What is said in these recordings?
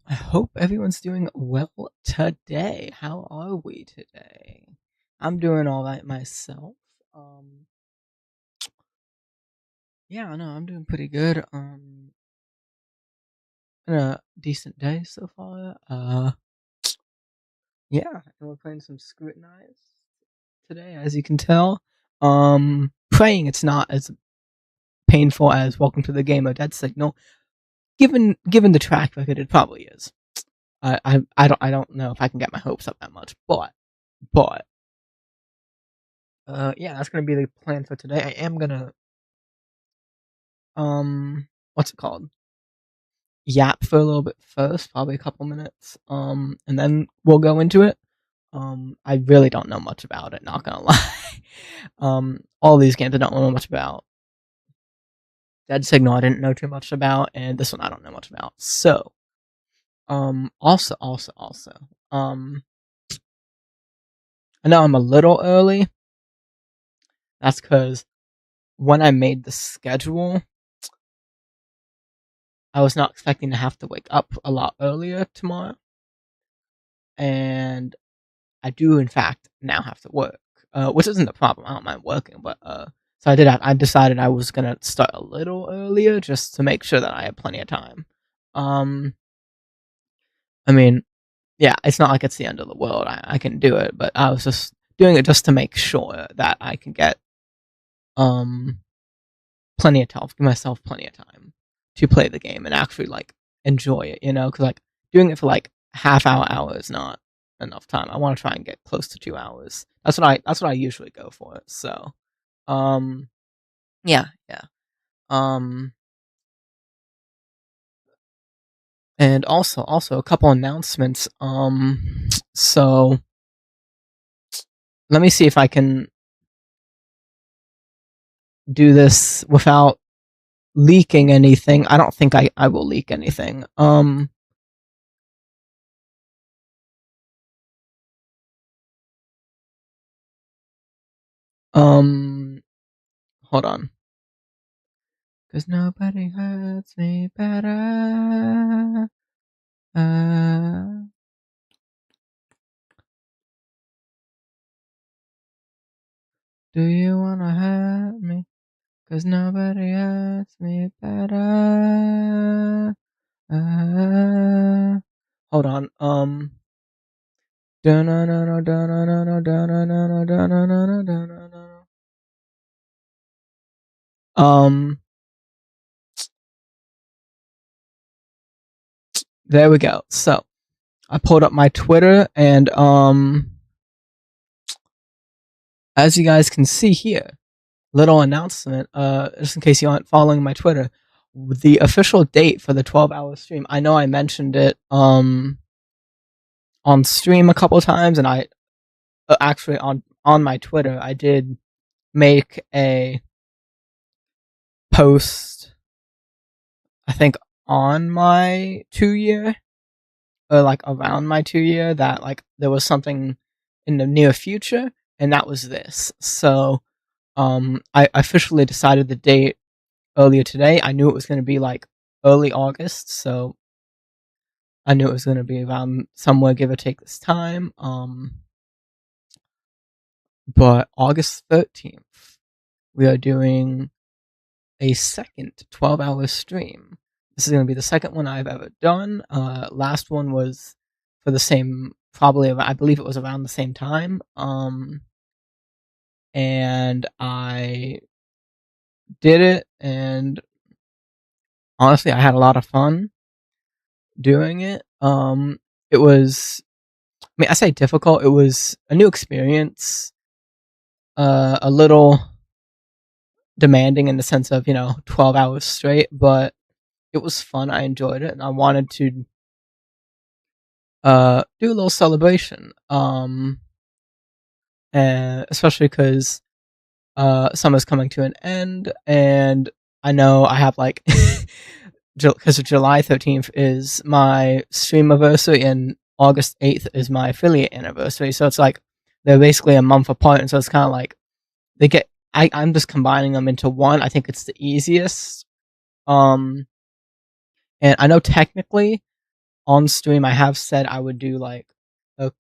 I hope everyone's doing well today. How are we today? I'm doing all right myself. Um, yeah, no, I'm doing pretty good. Been a decent day so far. Yeah, and we're playing some Scrutinize today, as you can tell. Praying it's not as painful as Welcome to the Game of Dead Signal. Given the track record, it probably is. I don't know if I can get my hopes up that much, but yeah, that's gonna be the plan for today. I am gonna what's it called? Yap for a little bit first, probably a couple minutes. And then we'll go into it. I really don't know much about it, not gonna lie. All these games I don't know much about. Dead Signal I didn't know too much about, and this one I don't know much about. So, also, um, I know I'm a little early. That's because when I made the schedule, I was not expecting to have to wake up a lot earlier tomorrow, and I do in fact now have to work, which isn't a problem. I don't mind working, but so I decided I was gonna start a little earlier just to make sure that I had plenty of time. Um, I mean, yeah, it's not like it's the end of the world. I can do it, but I was just doing it just to make sure that I can get um plenty of time, give myself plenty of time to play the game and actually like enjoy it, because like doing it for like half hour is not enough time. I want to try and get close to 2 hours. That's what I usually go for. So, um, yeah. Um, and also a couple announcements. So let me see if I can do this without leaking anything. I don't think I will leak anything. Um, Hold on. Cause nobody hurts me better. Uh, do you wanna hurt me? Cause nobody hurts me better. Hold on. Um. There we go. So I pulled up my Twitter, and as you guys can see here, little announcement, just in case you aren't following my Twitter, the official date for the 12-hour stream. I know I mentioned it on stream a couple times, and I actually on my Twitter I did make a post. I think on my 2 year, or like around my 2 year, that like there was something in the near future, and that was this. So I officially decided the date earlier today. I knew it was going to be like early August, so I knew it was going to be around somewhere, give or take, this time. But August 13th, we are doing a second 12-hour stream. This is going to be the second one I've ever done. Last one was for the same, probably, I believe it was around the same time. And I did it, and honestly, I had a lot of fun doing it. It was, I mean, I say difficult. It was a new experience, a little demanding in the sense of 12 hours straight, but it was fun. I enjoyed it, and I wanted to do a little celebration. And especially because summer's coming to an end, and I know I have like because July 13th is my stream anniversary, and August 8th is my affiliate anniversary. So it's like they're basically a month apart, and so it's kind of like they get. I'm just combining them into one. I think it's the easiest. And I know technically on stream, I have said I would do like a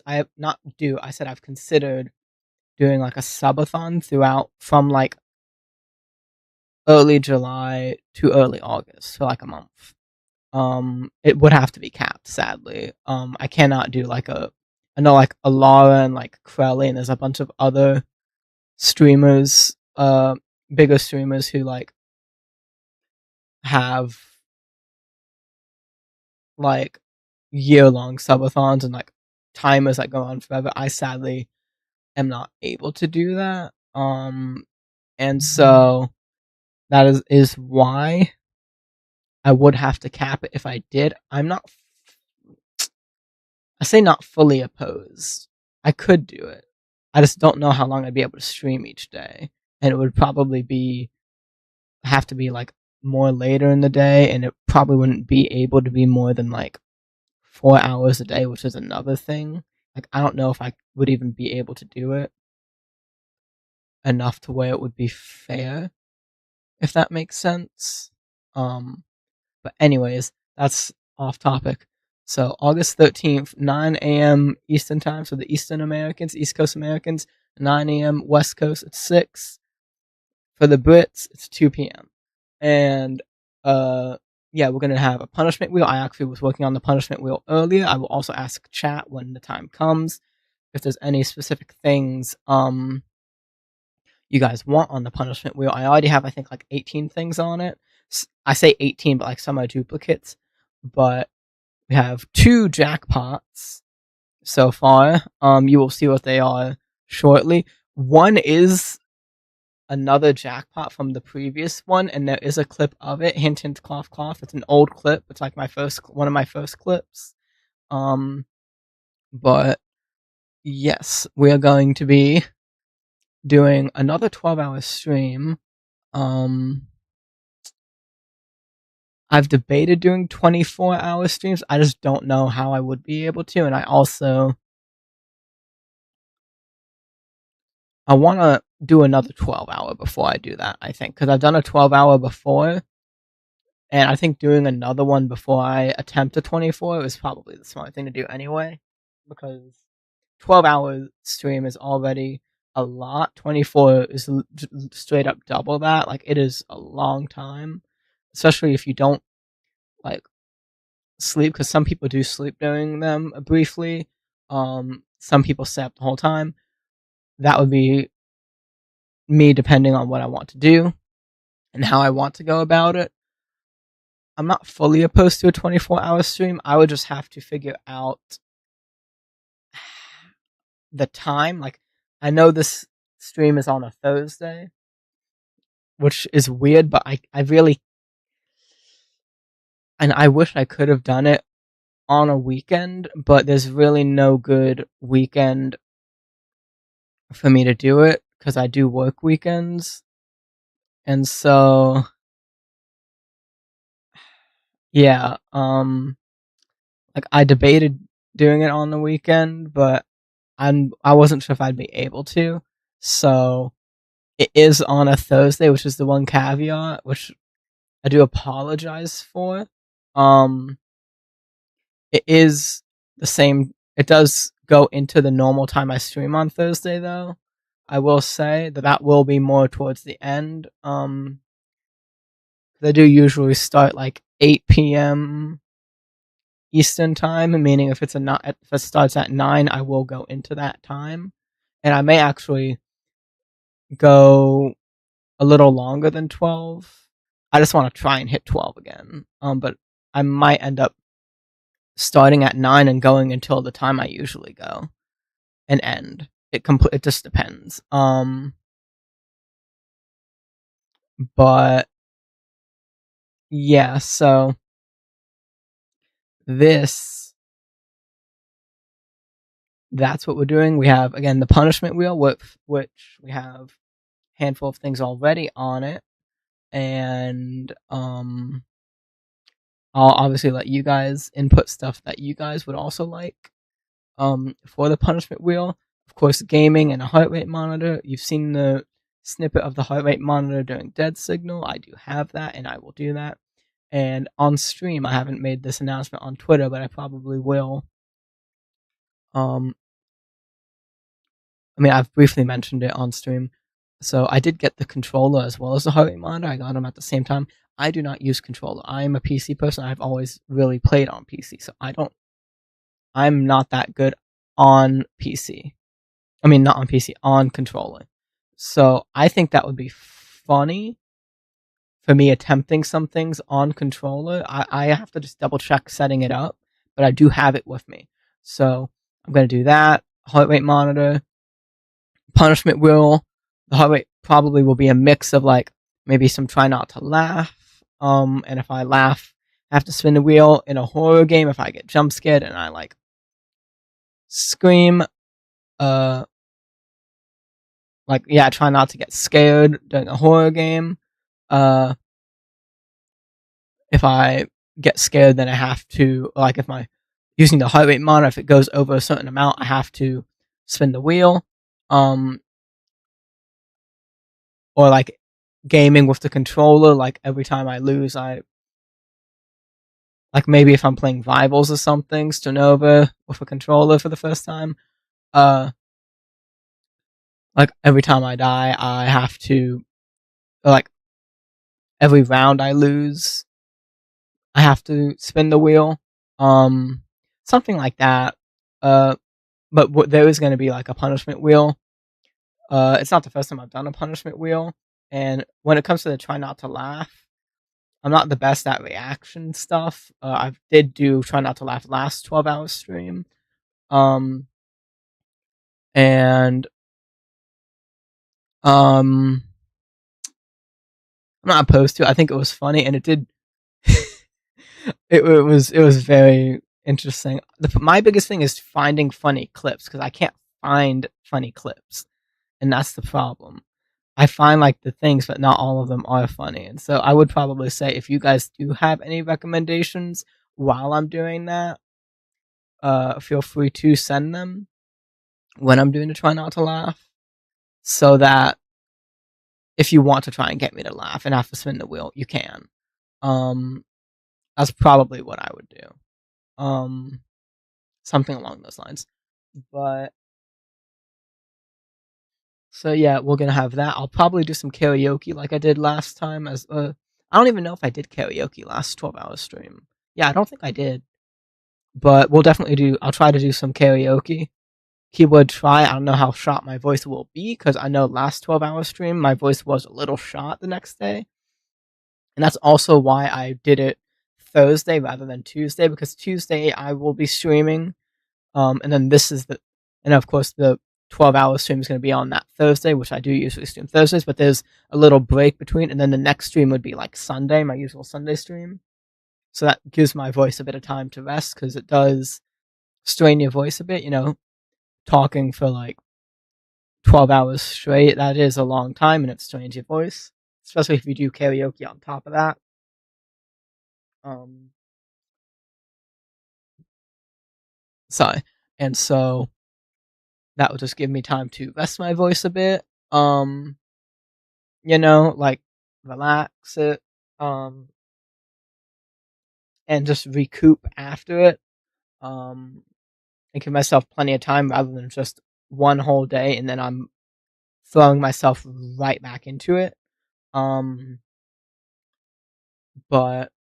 I have not do. I said I've considered doing like a subathon throughout from like early July to early August for like a month. It would have to be capped, sadly. I cannot do like a. I know like Alara and like Crowley, and there's a bunch of other streamers, bigger streamers who like have like year long subathons and like timers that go on forever. I sadly am not able to do that. And so that is why I would have to cap it if I did. I say not fully opposed. I could do it. I just don't know how long I'd be able to stream each day. And it would probably have to be like more later in the day, and it probably wouldn't be able to be more than like 4 hours a day, which is another thing. Like, I don't know if I would even be able to do it enough to where it would be fair, if that makes sense. But anyways, that's off topic. So August 13th, 9 a.m. Eastern time. So the Eastern Americans, East Coast Americans, 9 a.m. West Coast, it's 6. For the Brits, it's 2 p.m. And yeah, we're gonna have a punishment wheel. I actually was working on the punishment wheel earlier. I will also ask chat when the time comes if there's any specific things you guys want on the punishment wheel. I already have, I think, like 18 things on it. I say 18, but like some are duplicates. But we have 2 jackpots so far. You will see what they are shortly. One is another jackpot from the previous one, and there is a clip of it. Hint, hint, cough, cough. It's an old clip. It's like one of my first clips. But yes, we are going to be doing another 12-hour stream. I've debated doing 24-hour streams. I just don't know how I would be able to, and I want to do another 12-hour before I do that, I think, because I've done a 12-hour before, and I think doing another one before I attempt a 24 is probably the smart thing to do anyway, because 12-hour stream is already a lot. 24 is straight up double that. Like, it is a long time, especially if you don't like sleep, because some people do sleep during them briefly. Some people stay up the whole time. That would be me, depending on what I want to do and how I want to go about it. I'm not fully opposed to a 24-hour stream. I would just have to figure out the time. Like, I know this stream is on a Thursday, which is weird, but I really, and I wish I could have done it on a weekend, but there's really no good weekend for me to do it because I do work weekends. And so yeah, like, I debated doing it on the weekend, but I wasn't sure if I'd be able to. So it is on a Thursday, which is the one caveat, which I do apologize for. It is the same. It does go into the normal time I stream on Thursday, though. I will say that will be more towards the end. They do usually start like 8 p.m. Eastern time, meaning if if it starts at 9, I will go into that time, and I may actually go a little longer than 12. I just want to try and hit 12 again. But I might end up starting at 9 and going until the time I usually go and end. It just depends. But yeah, so that's what we're doing. We have, again, the punishment wheel, which we have a handful of things already on it, and I'll obviously let you guys input stuff that you guys would also like. For the punishment wheel, of course, gaming and a heart rate monitor. You've seen the snippet of the heart rate monitor during dead signal. I do have that, and I will do that. And on stream, I haven't made this announcement on Twitter, but I probably will. Um, I mean, I've briefly mentioned it on stream. So I did get the controller as well as the heart rate monitor. I got them at the same time. I do not use controller. I am a PC person. I've always really played on PC, so I'm not that good on PC. I mean, not on PC, on controller. So I think that would be funny for me attempting some things on controller. I have to just double check setting it up, but I do have it with me. So I'm going to do that. Heart rate monitor, punishment wheel. The heart rate probably will be a mix of like maybe some try not to laugh. And if I laugh, I have to spin the wheel. In a horror game, if I get jump scared and I like scream, uh, like yeah, try not to get scared during a horror game. Uh, if I get scared, then I have to like if my using the heart rate monitor, if it goes over a certain amount, I have to spin the wheel. Um, or like gaming with the controller, like every time I lose, I like maybe if I'm playing Rivals or something, Stonova with a controller for the first time, uh, like every time I die, I have to like every round I lose, I have to spin the wheel, um, something like that. Uh, but there is going to be like a punishment wheel. It's not the first time I've done a punishment wheel, and when it comes to the try not to laugh, I'm not the best at reaction stuff. I did do try not to laugh last 12-hour stream, um, and I'm not opposed to it. I think it was funny, and it did. It was very interesting. My biggest thing is finding funny clips because I can't find funny clips, and that's the problem. I find like the things, but not all of them are funny. And so I would probably say if you guys do have any recommendations while I'm doing that, feel free to send them when I'm doing the try not to laugh, so that if you want to try and get me to laugh and have to spin the wheel, you can. Um, that's probably what I would do. Something along those lines. But so yeah, we're gonna have that. I'll probably do some karaoke like I did last time. As I don't even know if I did karaoke last 12-hour stream. Yeah, I don't think I did. But we'll definitely do. I'll try to do some karaoke. Keyword try. I don't know how shot my voice will be because I know last 12-hour stream my voice was a little shot the next day, and that's also why I did it Thursday rather than Tuesday because Tuesday I will be streaming. And then this is and of course the 12-hour stream is going to be on that Thursday, which I do usually stream Thursdays, but there's a little break between, and then the next stream would be like Sunday, my usual Sunday stream. So that gives my voice a bit of time to rest because it does strain your voice a bit, talking for like 12 hours straight. That is a long time and it strains your voice, especially if you do karaoke on top of that. Um, sorry. And so that would just give me time to rest my voice a bit. Um, like relax it, um, and just recoup after it. Um, and give myself plenty of time rather than just one whole day and then I'm throwing myself right back into it. Um, but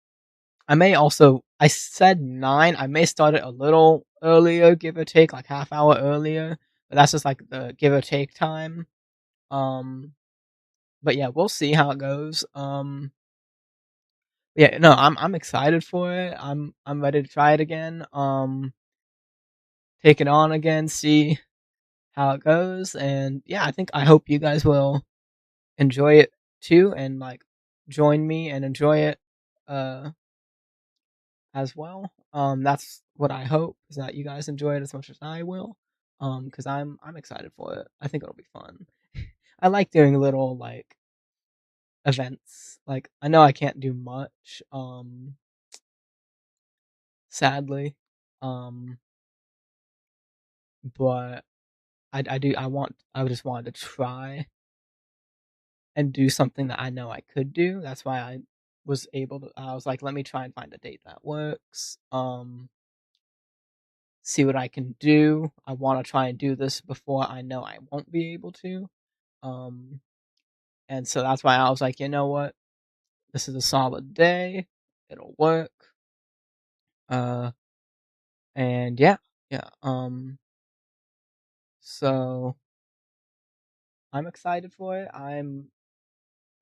I said 9. I may start it a little earlier, give or take, like half hour earlier. But that's just like the give or take time. Um, but yeah, we'll see how it goes. Yeah, no, I'm excited for it. I'm ready to try it again. Take it on again, see how it goes, and yeah, I hope you guys will enjoy it too, and like join me and enjoy it uh as well. That's what I hope is that you guys enjoy it as much as I will. Because I'm excited for it. I think it'll be fun. I like doing little like events. Like I know I can't do much. Sadly. Um, but I do I just wanted to try and do something that I know I could do. That's why I was able to. I was like, let me try and find a date that works. See what I can do. I want to try and do this before I know I won't be able to. Um, and so that's why I was like, you know what? This is a solid day. It'll work. Uh, and yeah, yeah. So I'm excited for it. I'm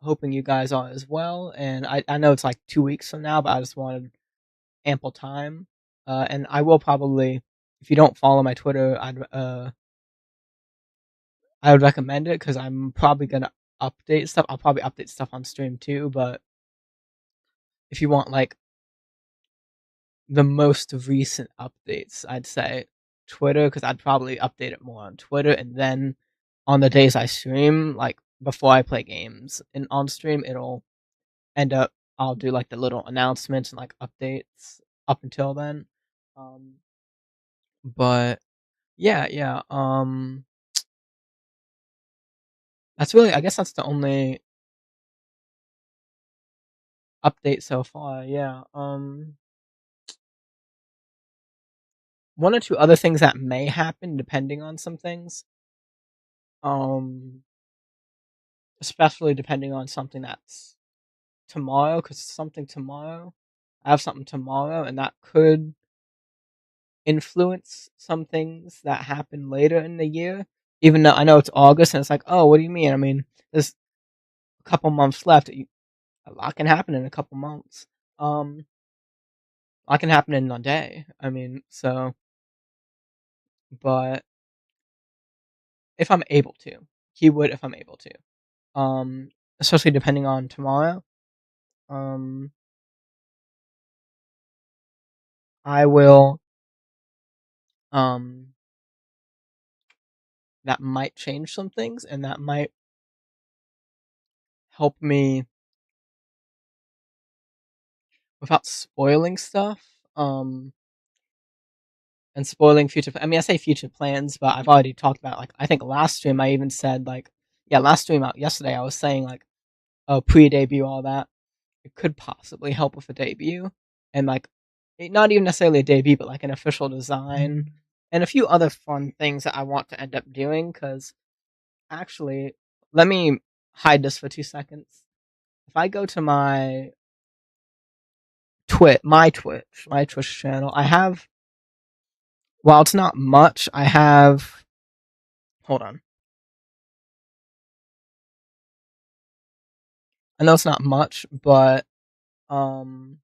hoping you guys are as well. And I know it's like 2 weeks from now, but I just wanted ample time. And I will probably, if you don't follow my Twitter, I would recommend it because I'm probably gonna update stuff. I'll probably update stuff on stream too. But if you want like the most recent updates, I'd say Twitter because I'd probably update it more on Twitter, and then on the days I stream, like before I play games and on stream, it'll end up I'll do like the little announcements and like updates up until then. Um, but yeah, yeah. That's really I guess that's the only update so far. Yeah. One or two other things that may happen depending on some things. Um, especially depending on something that's tomorrow, because something tomorrow. I have something tomorrow, and that could influence some things that happen later in the year. Even though I know it's August, and it's like, oh, what do you mean? I mean, there's a couple months left. A lot can happen in a couple months. A lot can happen in a day. I mean, so, but if I'm able to, keyword if I'm able to. Um, especially depending on tomorrow. Um, I will. Um, that might change some things, and that might help me without spoiling stuff. And spoiling future. I mean, I say future plans, but I've already talked about like I think last stream I even said like yeah last stream out yesterday I was saying like oh pre-debut all that it could possibly help with a debut and like not even necessarily a debut but like an official design and a few other fun things that I want to end up doing because actually let me hide this for 2 seconds. If I go to my Twitch channel, I have while it's not much, I have hold on. I know it's not much, but um,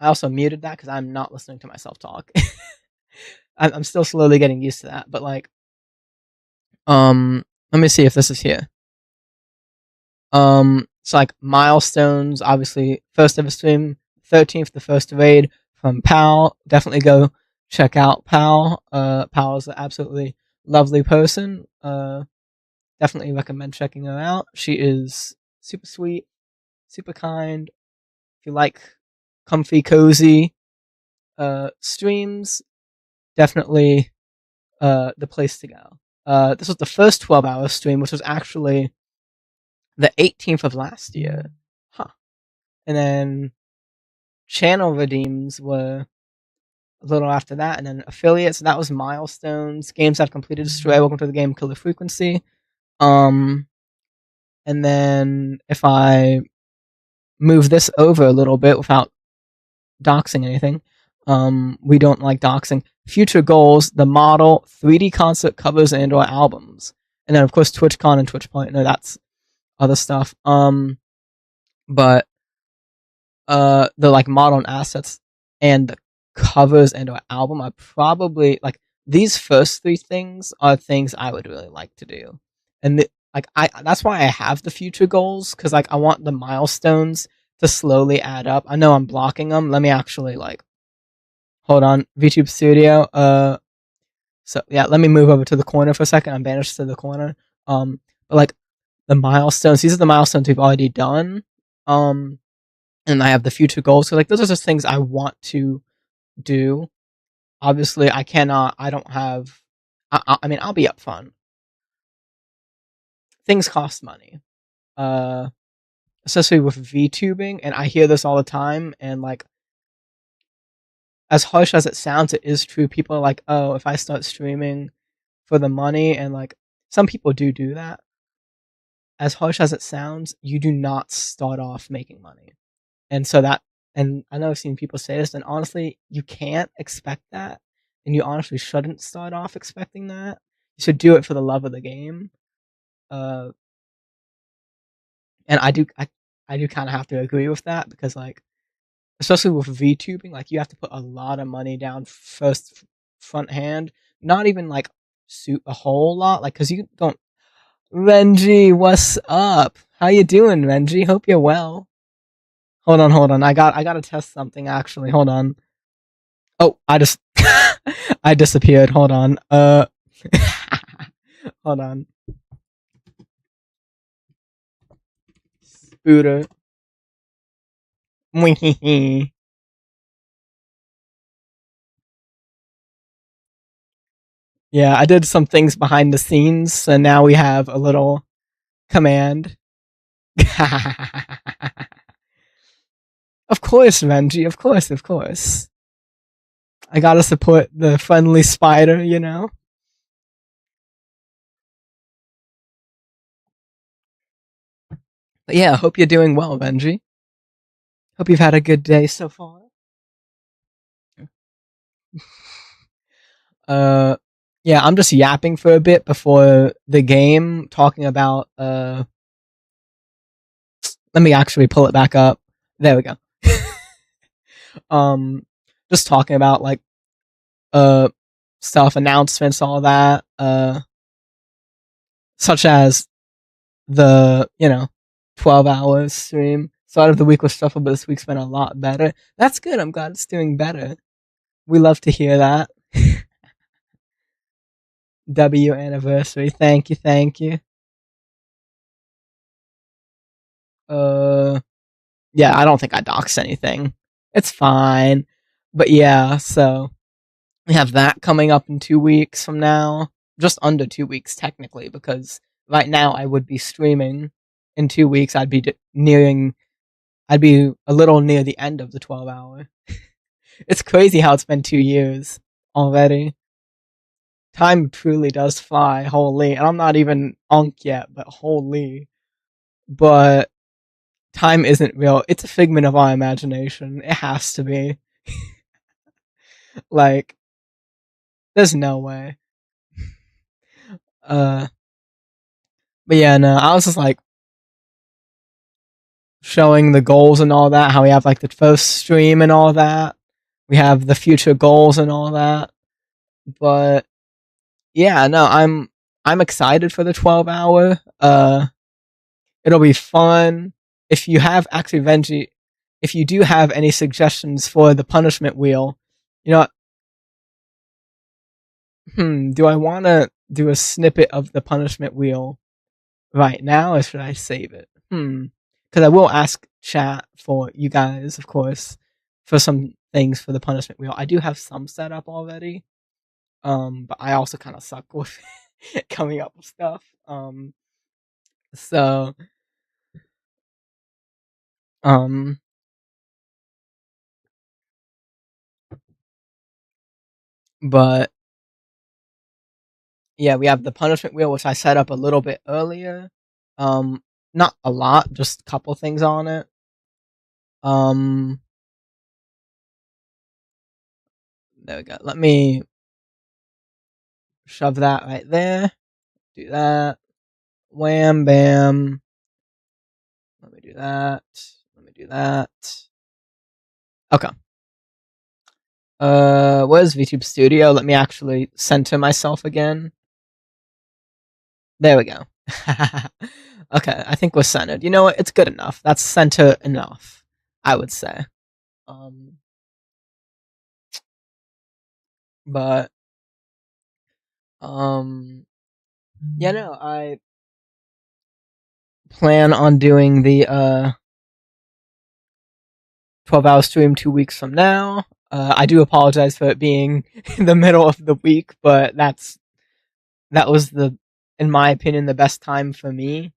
I also muted that because I'm not listening to myself talk. I'm still slowly getting used to that, but like, let me see if this is here. It's like milestones. Obviously, first ever stream, 13th, the first raid from Pal. Definitely go check out Pal. Pal is an absolutely lovely person. Definitely recommend checking her out. She is super sweet, super kind. If you like comfy, cozy streams, definitely the place to go. This was the first 12-hour stream, which was actually the 18th of last year. Huh. And then channel redeems were a little after that, and then affiliates. That was milestones. Games I've completed. Stray. Welcome to the game. Killer Frequency. Um, and then if I move this over a little bit without doxing anything. We don't like doxing. Future goals: the model, 3D concert covers, and/or albums, and then of course TwitchCon and TwitchPoint. No, that's other stuff. But the like model and assets and the covers and/or album are probably like these first three things are things I would really like to do, and like I that's why I have the future goals because like I want the milestones to slowly add up. I know I'm blocking them. Let me actually like hold on, VTube Studio. So yeah, let me move over to the corner for a second. I'm banished to the corner. But like the milestones, these are the milestones we've already done. And I have the future goals. So like those are just things I want to do. Obviously, I cannot. I don't have. I mean, I'll be upfront. Things cost money. Uh, especially with VTubing, and I hear this all the time, and like as harsh as it sounds, it is true. People are like, "Oh, if I start streaming for the money," and like some people do that. As harsh as it sounds, you do not start off making money, and so that, and I know I've seen people say this, and honestly, you can't expect that, and you honestly shouldn't start off expecting that. You should do it for the love of the game. Uh, and I do kind of have to agree with that because like especially with VTubing, like you have to put a lot of money down first front hand. Not even like suit a whole lot, like because you don't. Renji, what's up? How you doing, Renji? Hope you're well. Hold on. I gotta test something actually. Hold on. Oh, I just I disappeared. Hold on. Hold on. Scooter. Yeah, I did some things behind the scenes, so now we have a little command. Of course, Renji. Of course, of course. I gotta support the friendly spider, you know? But yeah, I hope you're doing well, Renji. Hope you've had a good day so far. Uh, yeah, I'm just yapping for a bit before the game, talking about, let me actually pull it back up. There we go. um, just talking about, like, uh, stuff, announcements, all that, such as the, 12 hours stream. Start of the week was stressful, but this week's been a lot better. That's good. I'm glad it's doing better. We love to hear that. W anniversary. Thank you, thank you. Uh, yeah, I don't think I doxed anything. It's fine. But yeah, so we have that coming up in 2 weeks from now. Just under 2 weeks, technically, because right now I would be streaming. In 2 weeks, I'd be a little near the end of the 12 hour. It's crazy how it's been 2 years already. Time truly does fly, holy. And I'm not even unk yet, but holy. But time isn't real. It's a figment of our imagination. It has to be. Like, there's no way. Uh, but yeah, no, I was just like showing the goals and all that, how we have like the first stream and all that. We have the future goals and all that. But yeah, no, I'm excited for the 12 hour. It'll be fun. If you have actually Venji, if you do have any suggestions for the punishment wheel, you know, do I want to do a snippet of the punishment wheel right now, or should I save it? Because I will ask chat for you guys, of course, for some things for the punishment wheel. I do have some set up already, but I also kind of suck with coming up with stuff. So, um, but yeah, we have the punishment wheel, which I set up a little bit earlier. Um, not a lot, just a couple things on it. Um, there we go. Let me shove that right there. Do that. Wham, bam. Let me do that. Let me do that. Okay. Where's VTube Studio? Let me actually center myself again. There we go. Okay, I think we're centered. You know what? It's good enough. That's center enough, I would say. Um, but yeah, no, I plan on doing the 12-hour stream 2 weeks from now. I do apologize for it being in the middle of the week, but that was in my opinion, the best time for me.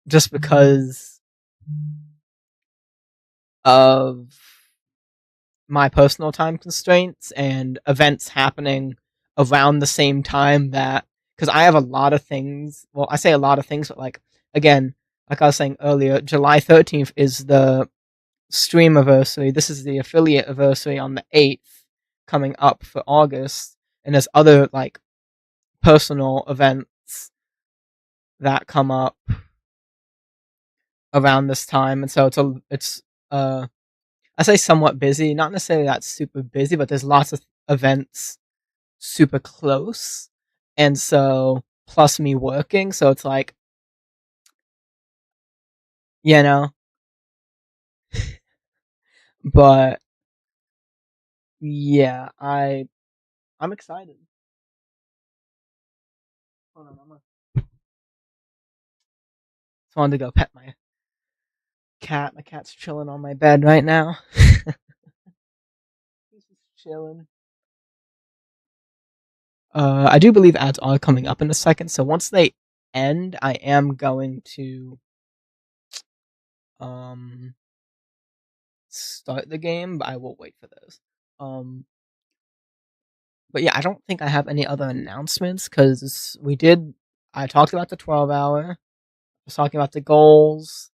Just because of my personal time constraints and events happening around the same time that because I have a lot of things. Well, I say a lot of things, but like again, like I was saying earlier, July 13th is the stream anniversary. This is the affiliate anniversary on the 8th coming up for August, and there's other like personal events that come up around this time, and so uh I say somewhat busy, not necessarily that super busy, but there's lots of events super close, and so plus me working, so it's like you know, but yeah, I'm excited. Hold on, just wanted to go pet my cat. My cat's chilling on my bed right now. He's just chilling. I do believe ads are coming up in a second, so once they end, I am going to um start the game, but I will wait for those. Um, but yeah, I don't think I have any other announcements because we did. I talked about the 12 hour. I was talking about the goals,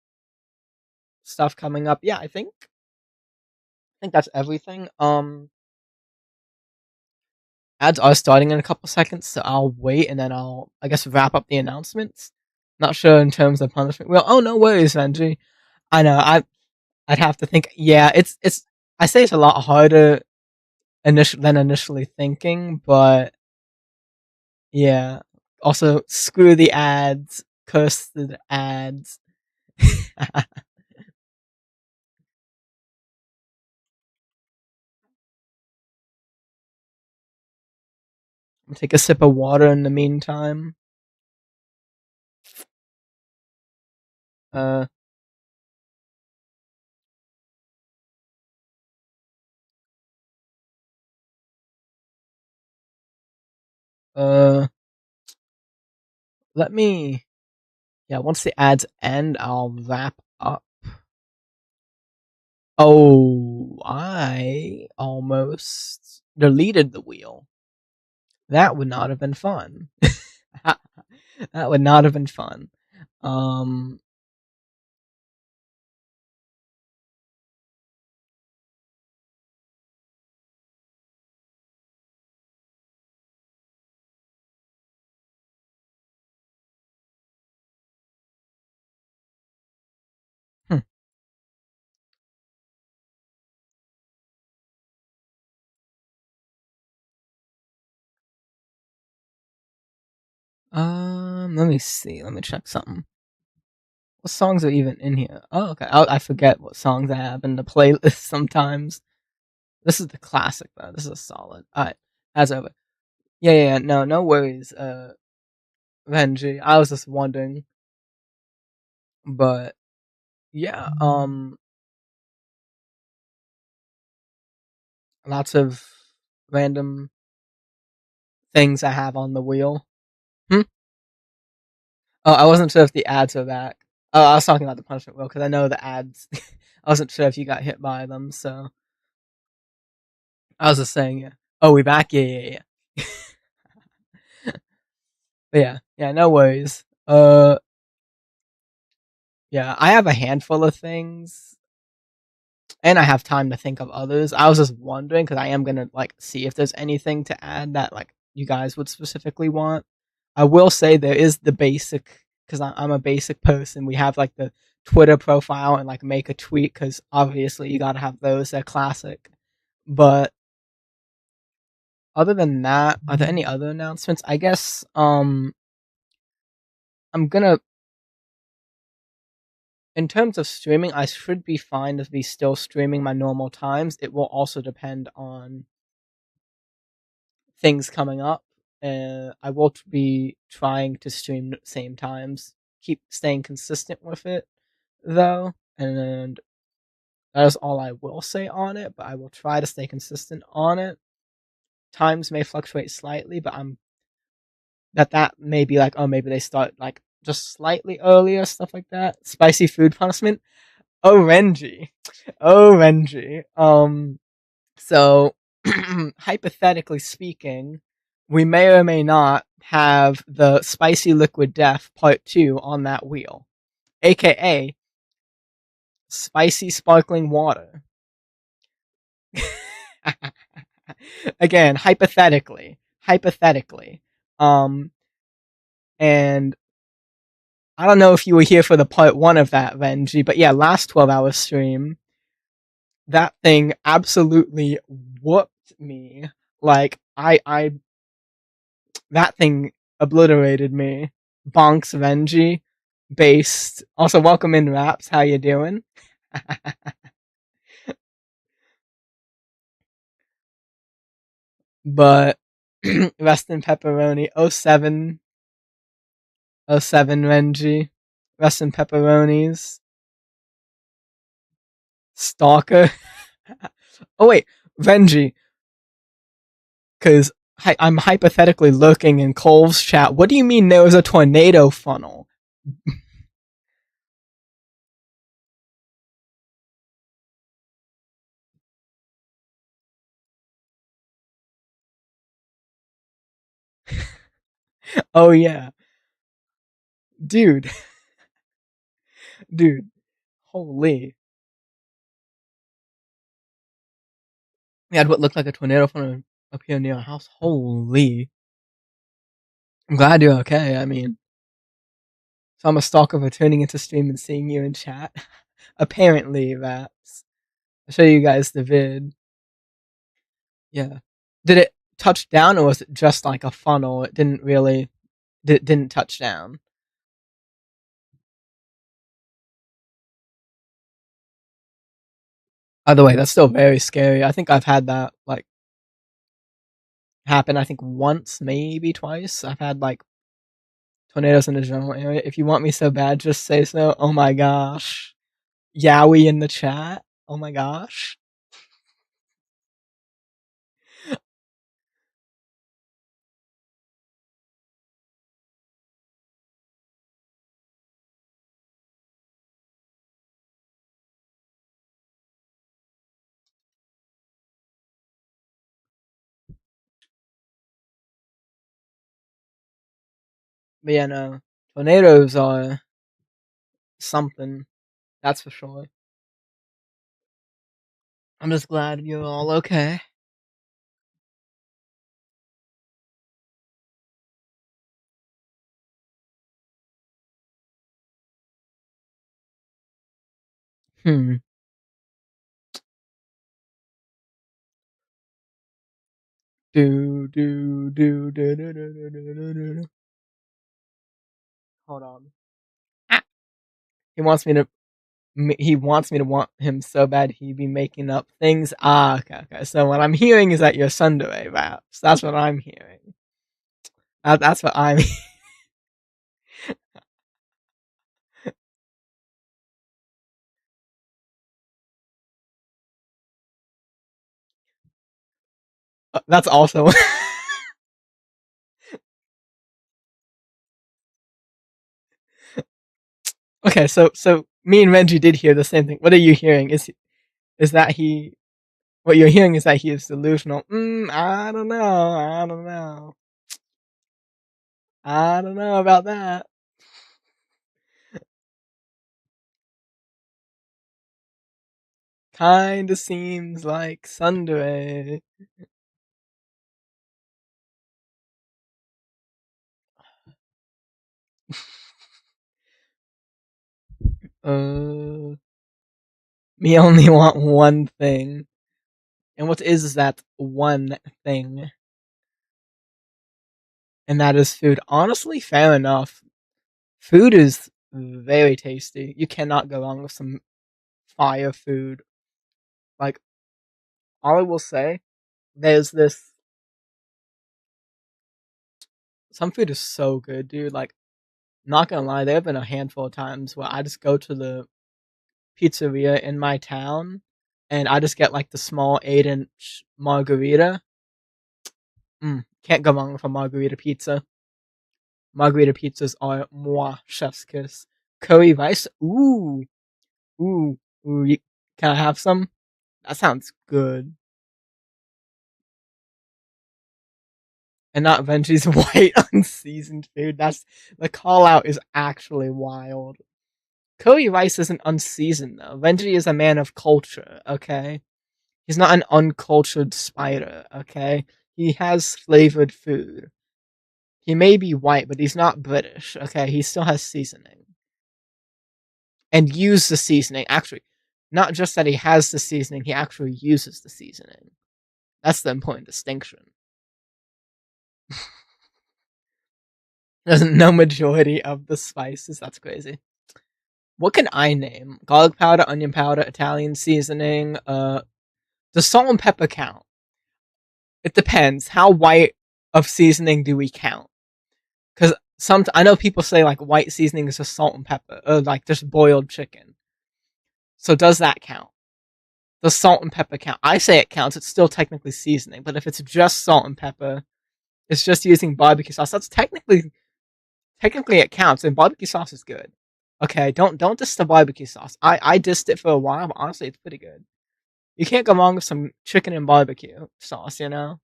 stuff coming up. Yeah, I think that's everything. Ads are starting in a couple seconds, so I'll wait and then I guess wrap up the announcements. Not sure in terms of punishment. Well, oh no worries, Benji. I know. I'd have to think. Yeah, it's. I say it's a lot harder than initially thinking, but yeah. Also, screw the ads. Curse the ads. I'm gonna take a sip of water in the meantime. Uh, uh, let me. Yeah, once the ads end, I'll wrap up. Oh, I almost deleted the wheel. That would not have been fun. That would not have been fun. Um, hmm. Let me see. Let me check something. What songs are even in here? Oh, okay. I forget what songs I have in the playlist sometimes. This is the classic though. This is solid. All right, that's over. Yeah, yeah, yeah. No, no worries. Renji. I was just wondering, but yeah. Lots of random things I have on the wheel. Hmm? Oh, I wasn't sure if the ads are back. Oh, I was talking about the punishment wheel because I know the ads. I wasn't sure if you got hit by them, so I was just saying, yeah. Oh, we back? Yeah, yeah, yeah. But yeah, yeah, no worries. Yeah, I have a handful of things, and I have time to think of others. I was just wondering because I am gonna like see if there's anything to add that like you guys would specifically want. I will say there is the basic because I'm a basic person. We have like the Twitter profile and like make a tweet because obviously you gotta have those. They're classic. But other than that, are there any other announcements? I guess I'm gonna in terms of streaming, I should be fine to be still streaming my normal times. It will also depend on things coming up. I will be trying to stream same times, keep staying consistent with it though, and that is all I will say on it. But I will try to stay consistent on it. Times may fluctuate slightly, but that may be like, oh, maybe they start like just slightly earlier, stuff like that. Spicy food punishment. Oh, Renji. Oh, Renji. So, hypothetically speaking, we may or may not have the Spicy Liquid Death Part 2 on that wheel, aka Spicy Sparkling Water. Again, hypothetically. Um, and I don't know if you were here for the part one of that, Renji, but yeah, last 12-hour stream, that thing absolutely whooped me. Like, that thing obliterated me. Bonks Renji, based. Also, welcome in, Raps. How you doing? But, rest in pepperoni. Oh 07, oh 07 Renji. Rest in pepperonis. Stalker. Oh wait, Renji, because I'm hypothetically lurking in Cole's chat. What do you mean there was a tornado funnel? Oh yeah, dude, dude, holy. We had what looked like a tornado funnel up here near our house. Holy. I'm glad you're okay. I mean, so I'm a stalker for turning into stream and seeing you in chat. Apparently, Raps. I'll show you guys the vid. Yeah. Did it touch down or was it just like a funnel? It didn't really, didn't touch down. By the way, that's still very scary. I think I've had that like happen. I think once, maybe twice. I've had like tornadoes in the general area. If you want me so bad, just say so. Oh my gosh, Yowie in the chat. Oh my gosh. But yeah, no, tornadoes are something. That's for sure. I'm just glad you're all okay. Hmm. Do. Hold on. Ah. He wants me to. He wants me to want him so bad he'd be making up things. Ah, okay. So what I'm hearing is that you're Sundere Raps. That's what I'm hearing. That's what I'm. That's also. Okay, so me and Renji did hear the same thing. What are you hearing? Is that he? What you're hearing is that he is delusional. I don't know. I don't know. I don't know about that. Kinda seems like Sundere. Uh, me only want one thing. And what is that one thing? And that is food. Honestly, fair enough. Food is very tasty. You cannot go wrong with some fire food. Like, all I will say, there's this. Some food is so good, dude. Like, not gonna lie, there have been a handful of times where I just go to the pizzeria in my town and I just get like the small 8-inch margarita. Can't go wrong with a margarita pizza. Margarita pizzas are moi chef's kiss. Curry rice, ooh, ooh. Ooh, can I have some? That sounds good. And not Vengie's white unseasoned food. That's the call out is actually wild. Curry rice isn't unseasoned though. Venji is a man of culture, okay? He's not an uncultured spider, okay? He has flavored food. He may be white, but he's not British, okay? He still has seasoning. And use the seasoning. Actually, not just that he has the seasoning, he actually uses the seasoning. That's the important distinction. Doesn't know majority of the spices. That's crazy. What can I name? Garlic powder, onion powder, Italian seasoning. Does salt and pepper count? It depends. How white of seasoning do we count? Because I know people say like white seasoning is just salt and pepper, or like just boiled chicken. So does that count? Does salt and pepper count? I say it counts. It's still technically seasoning, but if it's just salt and pepper, it's just using barbecue sauce. That's technically it counts, and barbecue sauce is good. Okay, don't diss the barbecue sauce. I dissed it for a while, but honestly, it's pretty good. You can't go wrong with some chicken and barbecue sauce, you know?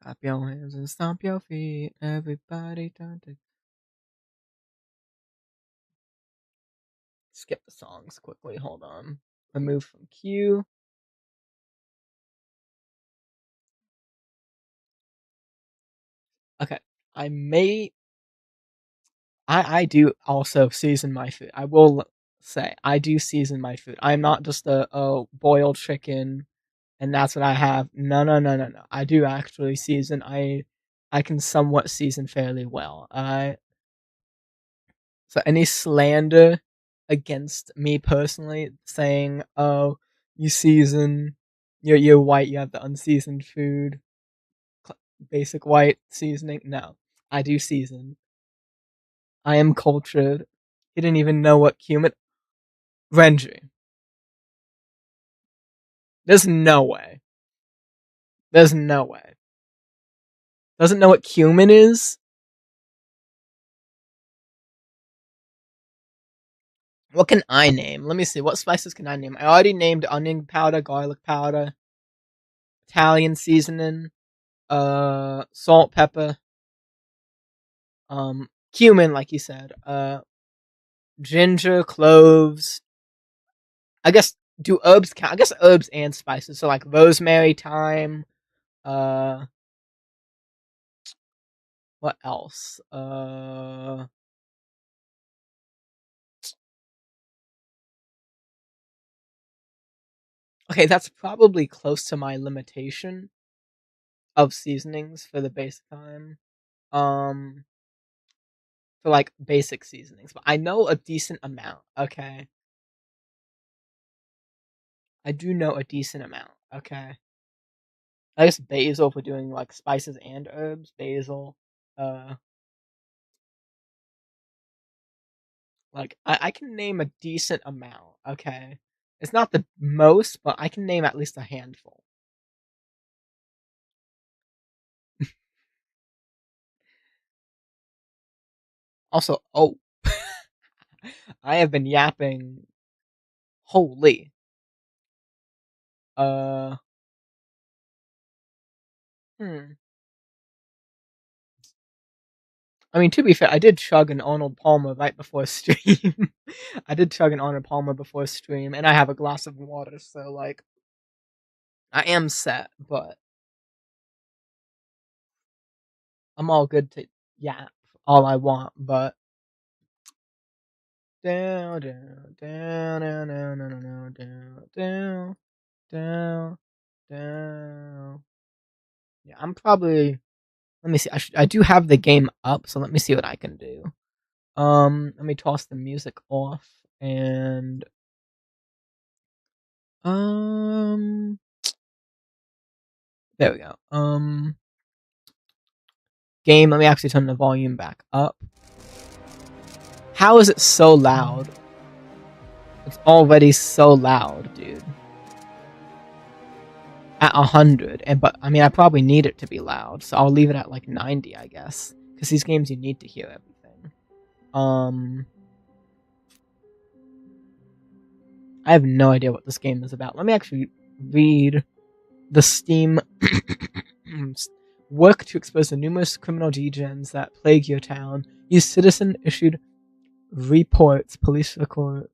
Clap your hands and stomp your feet, everybody. Skip the songs quickly, hold on. Remove from queue. Okay, I may... I do also season my food. I will say, I do season my food. I'm not just a boiled chicken and that's what I have. No. I do actually season. I can somewhat season fairly well. So any slander against me personally, saying, "Oh, you season, you're white, you have the unseasoned food, basic white seasoning." No, I do season. I am cultured. He didn't even know what cumin. Renji. There's no way. There's no way. Doesn't know what cumin is? What can I name? Let me see. What spices can I name? I already named onion powder, garlic powder, Italian seasoning, salt, pepper, cumin, like you said, ginger, cloves. I guess do herbs count? I guess herbs and spices. So like rosemary, thyme. Uh, what else? Okay, that's probably close to my limitation of seasonings for the basic time. Um, for like basic seasonings, but I know a decent amount. Okay, I do know a decent amount. Okay, I guess basil for doing like spices and herbs. Basil. Uh, like I can name a decent amount. Okay, it's not the most, but I can name at least a handful. Also, oh, I have been yapping. Holy. Uh, hmm. I mean, to be fair, I did chug an Arnold Palmer right before stream. I did chug an Arnold Palmer before stream, and I have a glass of water, so like, I am set, but I'm all good to yap all I want, but down, down, down, down, down, down, down, down, down, down. Yeah, I'm probably. Let me see. I do have the game up, so let me see what I can do. Let me toss the music off and um, there we go. Game. Let me actually turn the volume back up. How is it so loud? It's already so loud, dude. At 100, but I mean, I probably need it to be loud, so I'll leave it at like 90, I guess, because these games you need to hear everything. Um, I have no idea what this game is about. Let me actually read the Steam work to expose the numerous criminal degens that plague your town. Use citizen-issued reports, police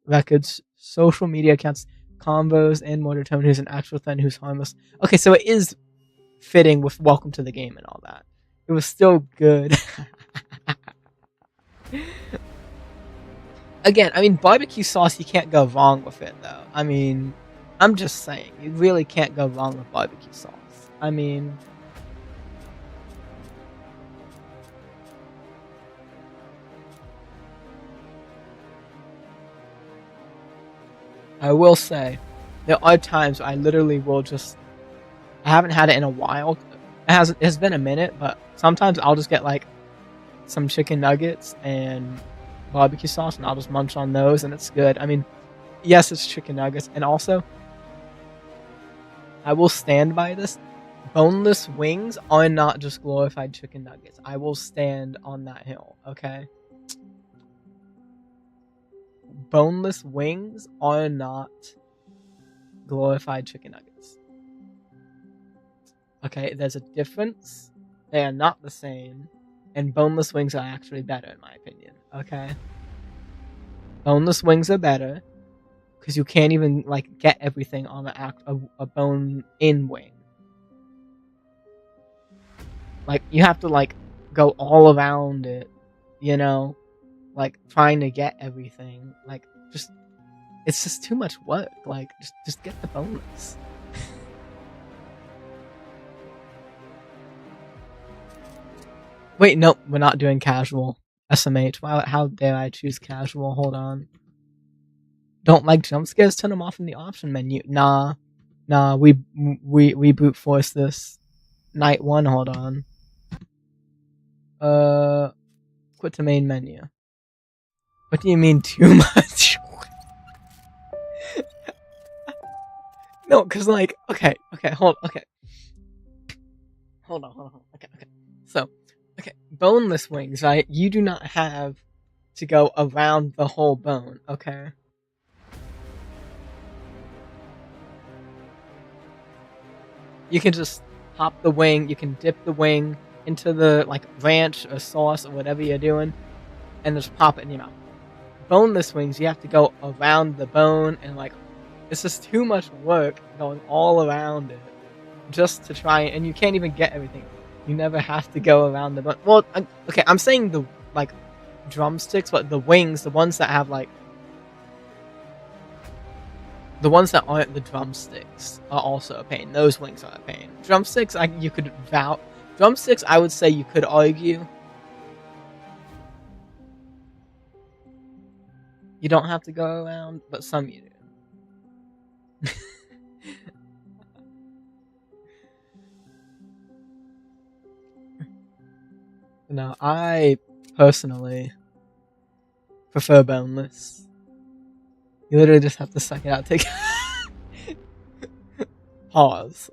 records, social media accounts, combos, and more to determine who's an actual threat and who's harmless. Okay, so it is fitting with Welcome to the Game and all that. It was still good. Again, I mean, barbecue sauce, you can't go wrong with it, though. I mean, I'm just saying, you really can't go wrong with barbecue sauce. I mean, I will say, there are times I literally will just, I haven't had it in a while. It's been a minute, but sometimes I'll just get like some chicken nuggets and barbecue sauce, and I'll just munch on those, and it's good. I mean, yes, it's chicken nuggets, and also, I will stand by this. Boneless wings are not just glorified chicken nuggets. I will stand on that hill, okay? Boneless wings are not glorified chicken nuggets. Okay, there's a difference. They are not the same. And boneless wings are actually better, in my opinion, okay? Boneless wings are better because you can't even like get everything on a bone-in wing. Like, you have to like go all around it, you know, like trying to get everything. Like, just it's just too much work. Like, just get the boneless. Wait, nope, we're not doing casual. SMH. Wow, how dare I choose casual? Hold on. Don't like jump scares? Turn them off in the option menu. Nah, we brute force this. Night 1, hold on. Quit to main menu. What do you mean too much? No, cause like, okay, hold on. Okay. So, okay, boneless wings, right? You do not have to go around the whole bone, okay? You can just pop the wing, you can dip the wing into the like ranch or sauce or whatever you're doing, and just pop it in your mouth. Boneless wings, you have to go around the bone, and like, it's just too much work going all around it just to try, and you can't even get everything. You never have to go around the bone. Well, okay, I'm saying the like drumsticks, but the wings, the ones that have like the ones that aren't the drumsticks are also a pain. Those wings are a pain. Drumsticks, you could vow. Drumsticks, I would say you could argue. You don't have to go around, but some you do. No, I personally prefer boneless. You literally just have to suck it out. Take pause.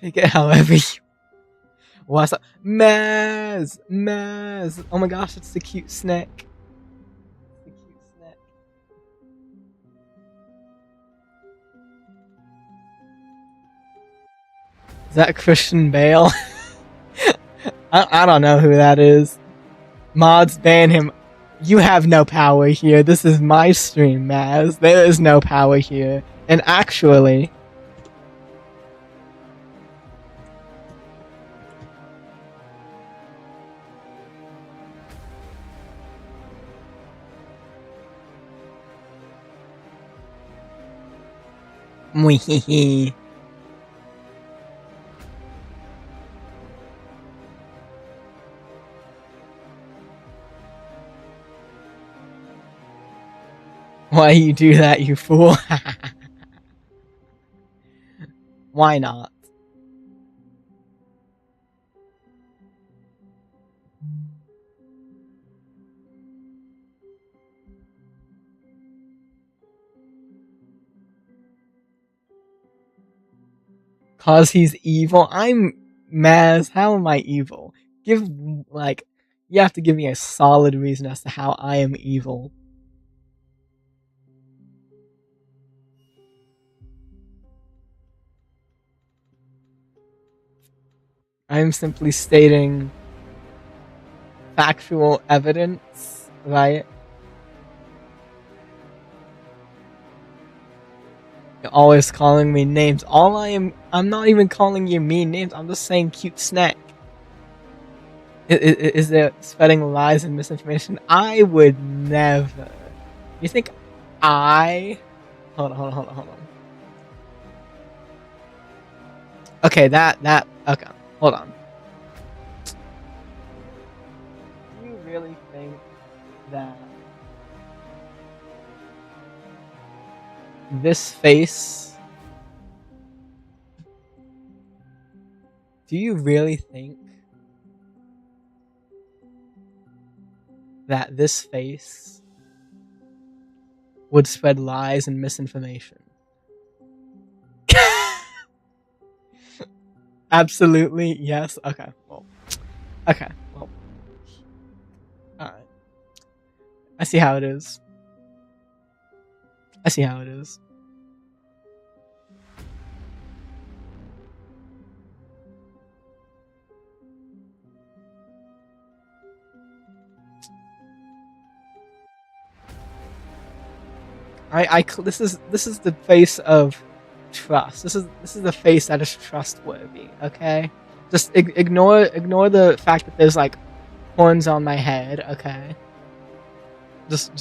Take it however you. What's up, Maz? Oh my gosh, it's the cute snack. Is that Christian Bale? I don't know who that is. Mods ban him. You have no power here. This is my stream, Maz. There is no power here. And actually... Mwehehe. Why you do that, you fool? Why not? Cause he's evil? I'm Maz, how am I evil? Like, you have to give me a solid reason as to how I am evil. I'm simply stating factual evidence, right? You're always calling me names. I'm not even calling you mean names. I'm just saying cute snack. Is there spreading lies and misinformation? I would never. You think I? Hold on. Okay, okay. Hold on. Do you really think that this face? Do you really think that this face would spread lies and misinformation? Absolutely, yes. Okay, well. Alright. I see how it is. This is the face of trust. This is the face that is trustworthy. Okay, just ignore the fact that there's like horns on my head. Okay, just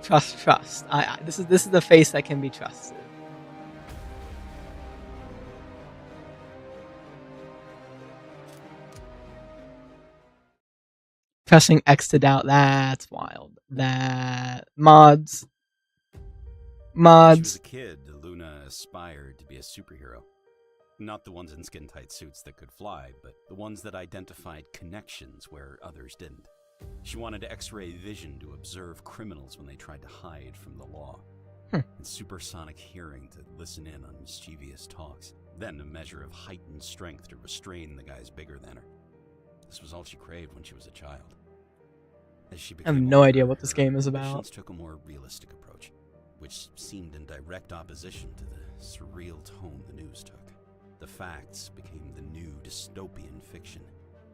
trust. This is the face that can be trusted. Pressing X to doubt. That's wild. That mods. When she was a kid, Luna aspired to be a superhero. Not the ones in skin-tight suits that could fly, but the ones that identified connections where others didn't. She wanted X-ray vision to observe criminals when they tried to hide from the law. And supersonic hearing to listen in on mischievous talks. Then a measure of heightened strength to restrain the guys bigger than her. This was all she craved when she was a child. As she became I have no older, idea what this game is about. ambitions took a more realistic approach, which seemed in direct opposition to the surreal tone the news took. The facts became the new dystopian fiction.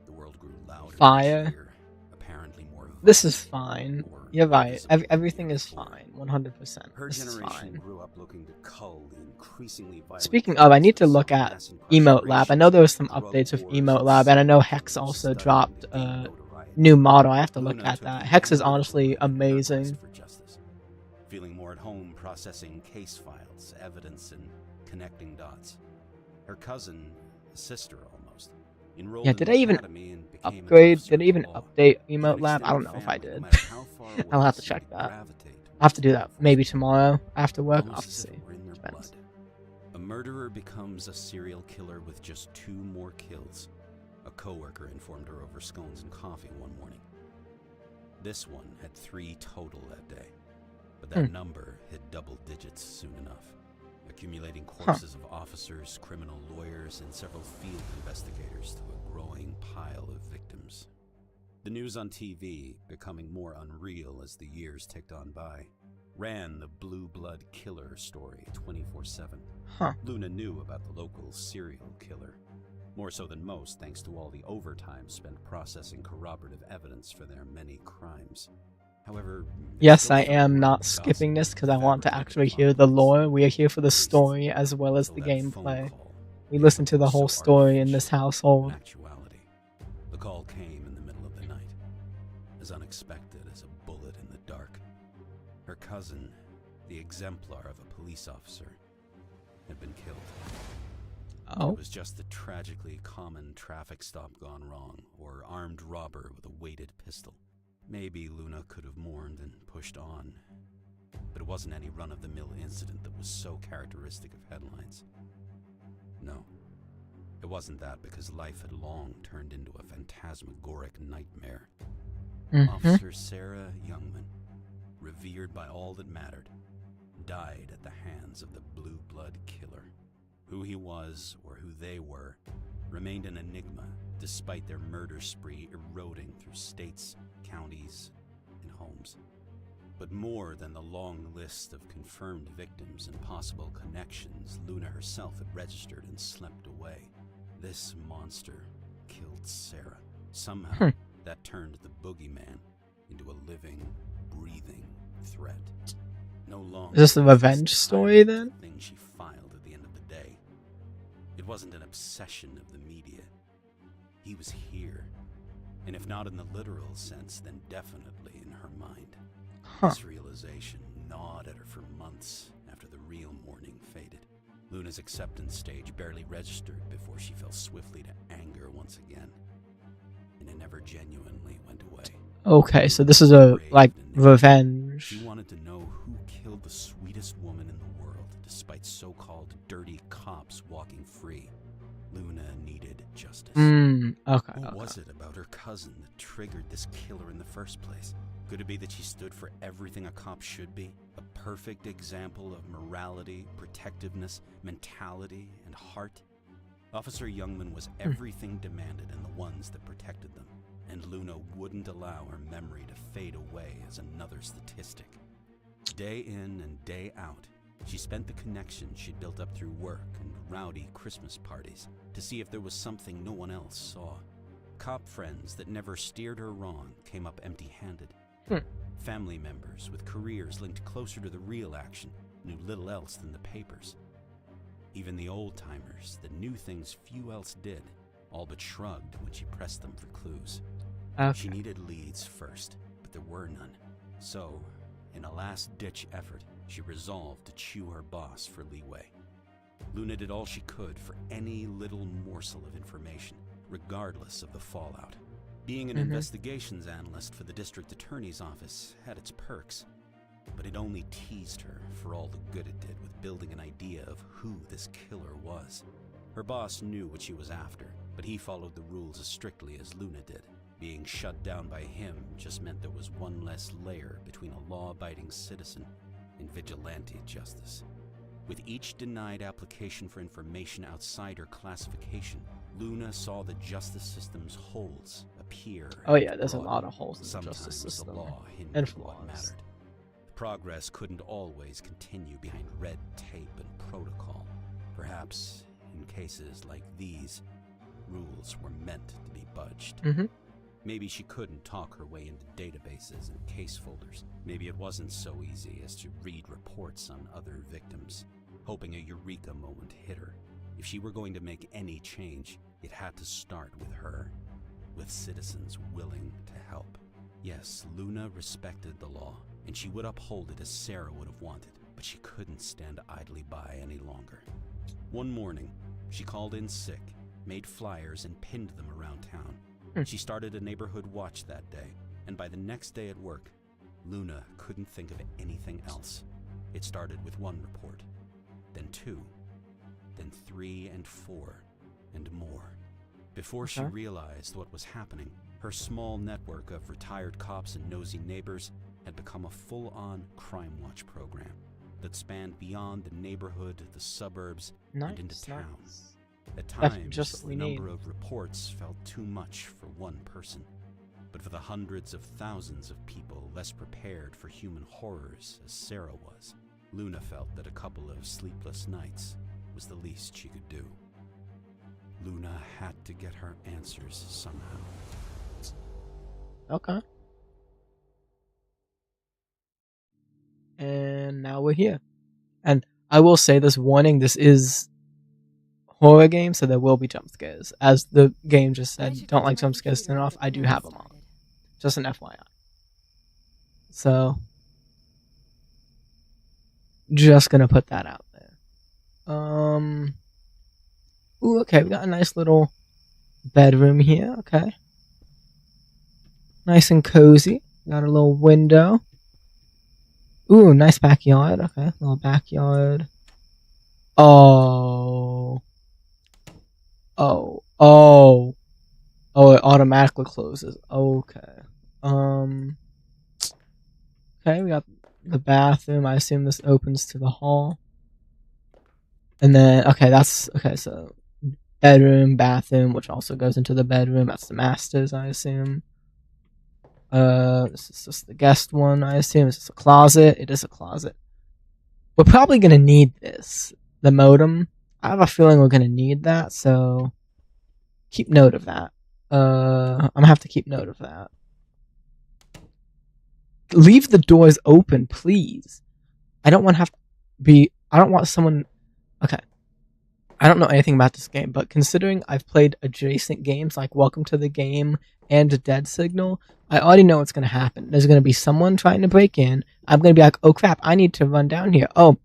The world grew louder, Fire. clear, apparently more violent. This is fine. You're right. Visible Everything is fine. 100%. Her This is generation fine. grew up looking to cull the increasingly violent Speaking of, I need to forms look of at mass Emote Lab. I know there was some drug updates with wars, Emote Lab, and I know Hex and also studying dropped to gain a notoriety. new model. I have to look Luna at took that. the Hex is underworld honestly in her quest amazing. for justice. Feeling more at home processing case files, evidence, and connecting dots. Her cousin, sister almost, enrolled Yeah, in did the I even academy and became an upgrade? officer Did I of even the law. update Even Emote Lab? I don't extended know if I family, no did. matter how far away, I'll have to seemed check that. gravitate I'll have to do towards that law maybe enforcement. tomorrow after work. I'll have Almost to as if see. it were in their Depends. blood. A murderer becomes a serial killer with just 2 more kills. A coworker informed her over scones and coffee one morning. This one had 3 total that day, but that number hit double digits soon enough, accumulating corpses of officers, criminal lawyers, and several field investigators to a growing pile of victims. The news on TV, becoming more unreal as the years ticked on by, ran the Blue Blood Killer story 24/7. Luna knew about the local serial killer, more so than most thanks to all the overtime spent processing corroborative evidence for their many crimes. However, yes, I am not skipping this because I want to actually hear the lore. We are here for the story as well as the gameplay. We listen to the whole story in this household. In actuality, the call came in the middle of the night, as unexpected as a bullet in the dark. Her cousin, the exemplar of a police officer, had been killed. Oh. It was just a tragically common traffic stop gone wrong, or armed robber with a weighted pistol. Maybe Luna could have mourned and pushed on, but it wasn't any run-of-the-mill incident that was so characteristic of headlines. No, it wasn't that, because life had long turned into a phantasmagoric nightmare. Officer Sarah Youngman, revered by all that mattered, died at the hands of the Blue Blood Killer. Who he was, or who they were, remained an enigma, despite their murder spree eroding through states, counties, and homes. But more than the long list of confirmed victims and possible connections Luna herself had registered and slept away, This monster killed Sarah. Somehow, Hmm. that turned the boogeyman into a living, breathing threat. No longer Is this a was revenge this story tyrant then? the thing she filed at the end of the day. It wasn't an obsession of the media. He was here. And if not in the literal sense, then definitely in her mind. Huh. This realization gnawed at her for months after the real mourning faded. Luna's acceptance stage barely registered before she fell swiftly to anger once again. And it never genuinely went away. Okay, so this is a, like, revenge. She wanted to know who killed the sweetest woman in the world, despite so-called dirty cops walking free. Luna needed justice. Okay. What was it about her cousin that triggered this killer in the first place? Could it be that she stood for everything a cop should be? A perfect example of morality, protectiveness, mentality, and heart? Officer Youngman was everything demanded in the ones that protected them, and Luna wouldn't allow her memory to fade away as another statistic. Day in and day out, she spent the connection she'd built up through work and rowdy Christmas parties to see if there was something no one else saw. Cop friends that never steered her wrong came up empty-handed. Family members with careers linked closer to the real action knew little else than the papers. Even the old-timers that knew things few else did all but shrugged when she pressed them for clues. Okay. She needed leads first, but there were none. So, in a last-ditch effort, she resolved to chew her boss for leeway. Luna did all she could for any little morsel of information, regardless of the fallout. Being an investigations analyst for the district attorney's office had its perks, but it only teased her for all the good it did with building an idea of who this killer was. Her boss knew what she was after, but he followed the rules as strictly as Luna did. Being shut down by him just meant there was one less layer between a law-abiding citizen and vigilante justice. With each denied application for information outside her classification, Luna saw the justice system's holes appear. Oh yeah, there's a lot of holes in the Sometimes justice the system. law hindered And what flaws. mattered. Progress couldn't always continue behind red tape and protocol. Perhaps, in cases like these, rules were meant to be budged. Maybe she couldn't talk her way into databases and case folders. Maybe it wasn't so easy as to read reports on other victims, hoping a eureka moment hit her. If she were going to make any change, it had to start with her, with citizens willing to help. Yes, Luna respected the law, and she would uphold it as Sarah would have wanted, but she couldn't stand idly by any longer. One morning, she called in sick, made flyers, and pinned them around town. She started a neighborhood watch that day, and by the next day at work, Luna couldn't think of anything else. It started with one report, then two, then 3 and 4, and more. Before she realized what was happening, her small network of retired cops and nosy neighbors had become a full-on crime watch program that spanned beyond the neighborhood, the suburbs, and into town. At times, just what we the number need. of reports felt too much for one person, but for the hundreds of thousands of people less prepared for human horrors as Sarah was, Luna felt that a couple of sleepless nights was the least she could do. Luna had to get her answers somehow. Okay. And now we're here. And I will say this warning, this is horror game, so there will be jump scares. As the game just said, don't like jump scares turn off. I do have them on. Just an FYI. So, just gonna put that out there. Ooh, okay, we got a nice little bedroom here. Okay. Nice and cozy. Got a little window. Ooh, nice backyard. Okay, little backyard. Oh. Oh, it automatically closes. Okay. Okay, we got the bathroom. I assume this opens to the hall. And then, so bedroom, bathroom, which also goes into the bedroom. That's the master's, I assume. This is just the guest one, I assume. Is this a closet? It is a closet. We're probably gonna need this. The modem. I have a feeling we're gonna need that, so keep note of that. I'm gonna have to keep note of that. Leave the doors open, please. I don't want to have to be. I don't want someone. Okay. I don't know anything about this game, but considering I've played adjacent games like Welcome to the Game and Dead Signal, I already know what's going to happen. There's going to be someone trying to break in. I'm going to be like, oh crap, I need to run down here. Oh,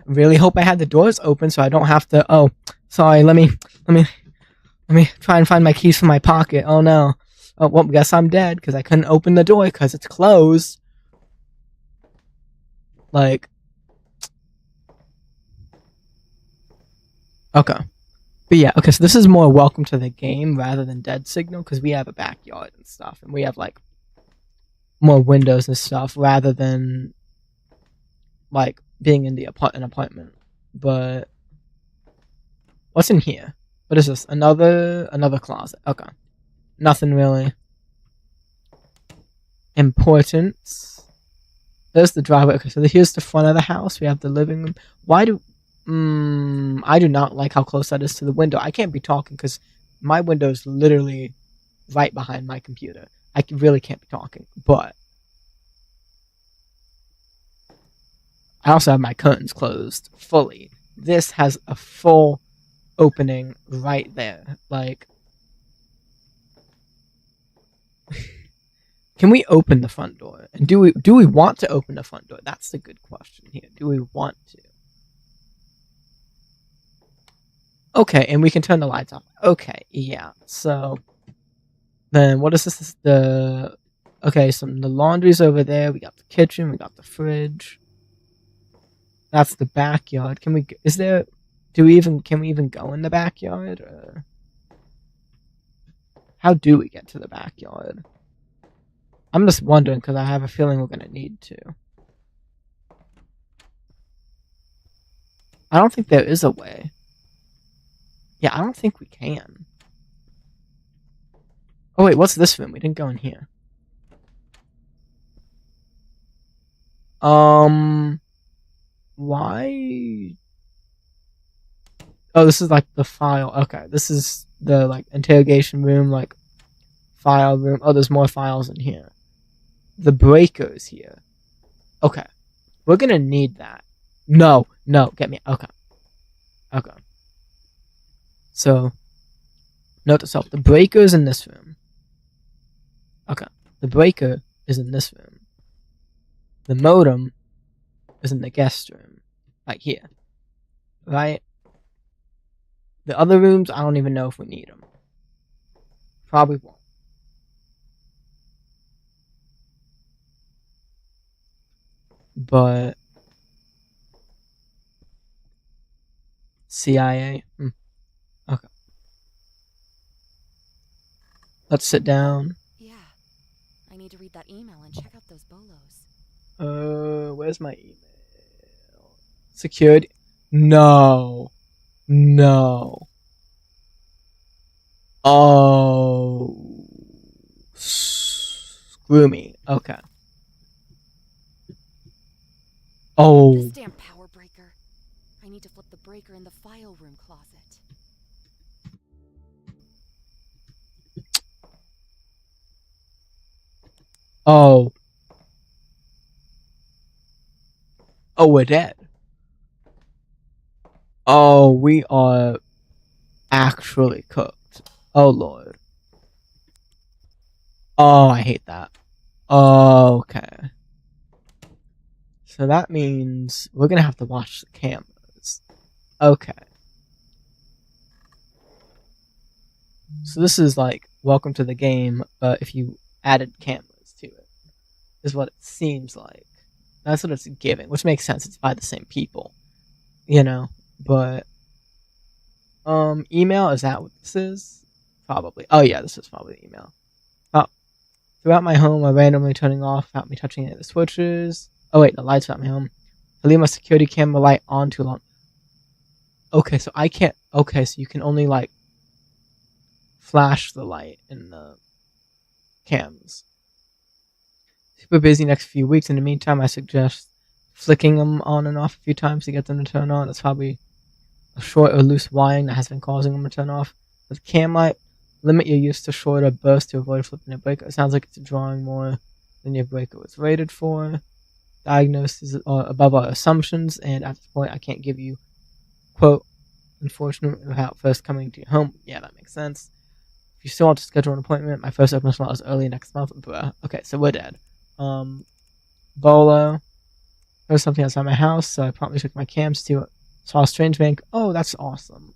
really hope I had the doors open so I don't have to. Oh, sorry. Let me try and find my keys from my pocket. Oh no. Oh well, guess I'm dead because I couldn't open the door because it's closed. Like, okay. But yeah, okay, so this is more Welcome to the Game rather than Dead Signal because we have a backyard and stuff, and we have like more windows and stuff rather than like being in an apartment. But what's in here? What is this? Another closet. Okay, nothing really important. There's the driveway. Okay, so here's the front of the house. We have the living room. Why do I do not like how close that is to the window. I can't be talking because my window is literally right behind my computer. I really can't be talking. But I also have my curtains closed fully. This has a full opening right there. Like, can we open the front door? And do we want to open the front door? That's the good question here. Do we want to? Okay, and we can turn the lights off. Okay, yeah. So then what is this? Okay, so the laundry's over there. We got the kitchen. We got the fridge. That's the backyard. Can we go in the backyard? Or how do we get to the backyard? I'm just wondering because I have a feeling we're gonna need to. I don't think there is a way. Yeah, I don't think we can. Oh wait, what's this room? We didn't go in here. Why? Oh, this is like the file. Okay, this is the like interrogation room, like file room. Oh, there's more files in here. The breaker's here. Okay, we're gonna need that. No, get me. Okay. So, note to self, the breaker is in this room. Okay, the breaker is in this room. The modem is in the guest room. Right here. Right? The other rooms, I don't even know if we need them. Probably won't. But CIA? Okay. Let's sit down. Yeah. I need to read that email and check out those bolos. Where's my email? Security? No. Oh. Screw me. Okay. Oh. This damn power breaker. I need to flip the breaker in the file room closet. Oh. Oh, we're dead. Oh, we are actually cooked. Oh, Lord. Oh, I hate that. Okay. So that means we're gonna have to watch the cameras. Okay. So this is like Welcome to the Game, if you added cameras to it. Is what it seems like. That's what it's giving, which makes sense. It's by the same people. You know? But email, is that what this is? Probably. Oh yeah, this is probably the email. Oh. Throughout my home, I randomly turning off without me touching any of the switches. Oh wait, the lights at my home. I leave my security camera light on too long. Okay, so I can't. Okay, so you can only like flash the light in the cams. Super busy next few weeks. In the meantime, I suggest flicking them on and off a few times to get them to turn on. That's probably a short or loose wiring that has been causing them to turn off. with cam light. Limit your use to shorter bursts to avoid flipping your breaker. It sounds like it's drawing more than your breaker was rated for. Diagnosis above our assumptions, and at this point, I can't give you, quote, unfortunately, without first coming to your home. Yeah, that makes sense. If you still want to schedule an appointment, my first open slot is early next month. Bruh. Okay, so we're dead. Bolo. There was something outside my house, so I promptly took my cams to it. Saw a strange man. Oh, that's awesome.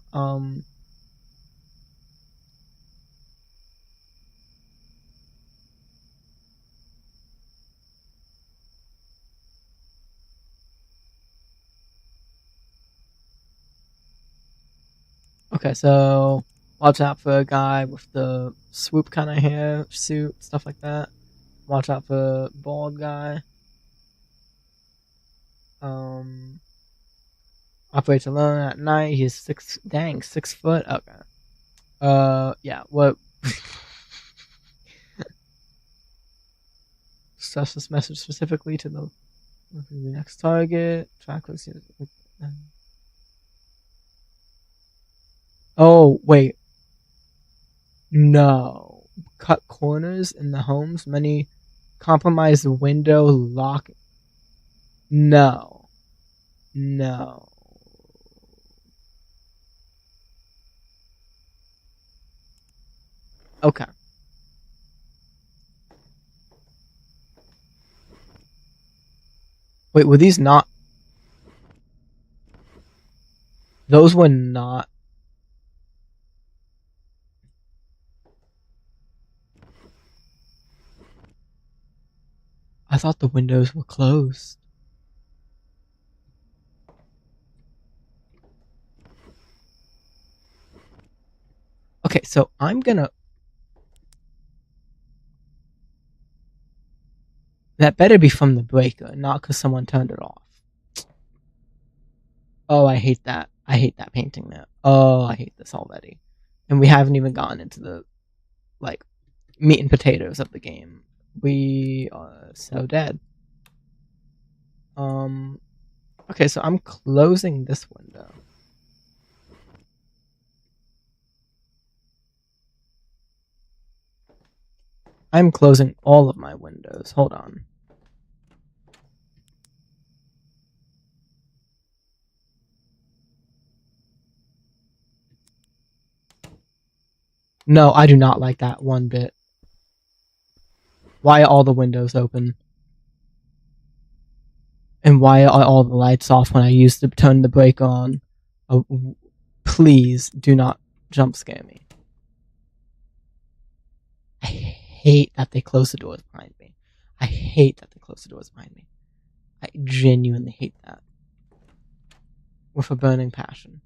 Okay, so watch out for a guy with the swoop kind of hair suit, stuff like that. Watch out for bald guy. Operates alone at night. He's 6 foot. Okay. Yeah. What? Stress this message specifically to the next target. Track looks. Oh wait. No. Cut corners in the homes. Many compromise the window lock. No. No. Okay. Wait, were these not? Those were not. I thought the windows were closed. Okay, so I'm gonna. That better be from the breaker, not because someone turned it off. Oh, I hate that. I hate that painting there. Oh, I hate this already. And we haven't even gotten into the, like, meat and potatoes of the game. We are so dead. Okay, so I'm closing this window. I'm closing all of my windows. Hold on. No, I do not like that one bit. Why are all the windows open? And why are all the lights off when I used to turn the brake on? Oh, please do not jump scare me. I hate that they close the doors behind me. I hate that they close the doors behind me. I genuinely hate that. With a burning passion.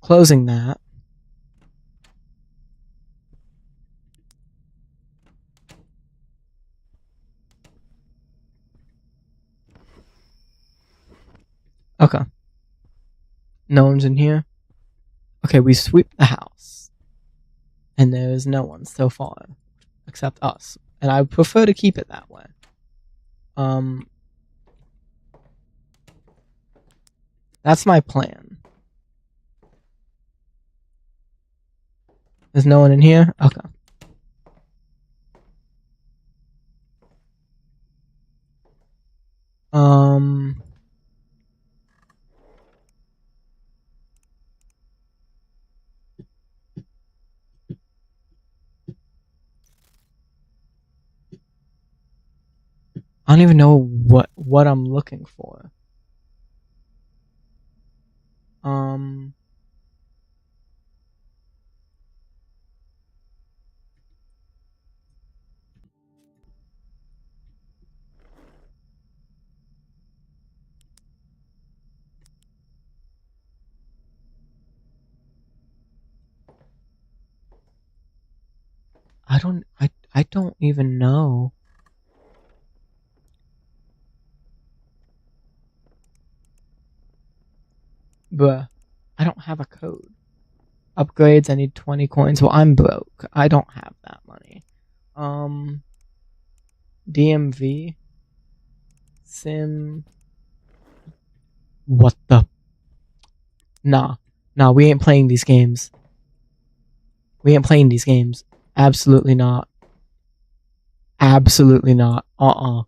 Closing that. Okay. No one's in here. Okay, we sweep the house. And there's no one so far. Except us. And I prefer to keep it that way. That's my plan. There's no one in here? Okay. I don't even know what I'm looking for. I don't even know. Bruh. I don't have a code. Upgrades, I need 20 coins. Well, I'm broke. I don't have that money. DMV. Sim. What the? Nah. Nah, we ain't playing these games. We ain't playing these games. Absolutely not. Absolutely not. Uh-uh.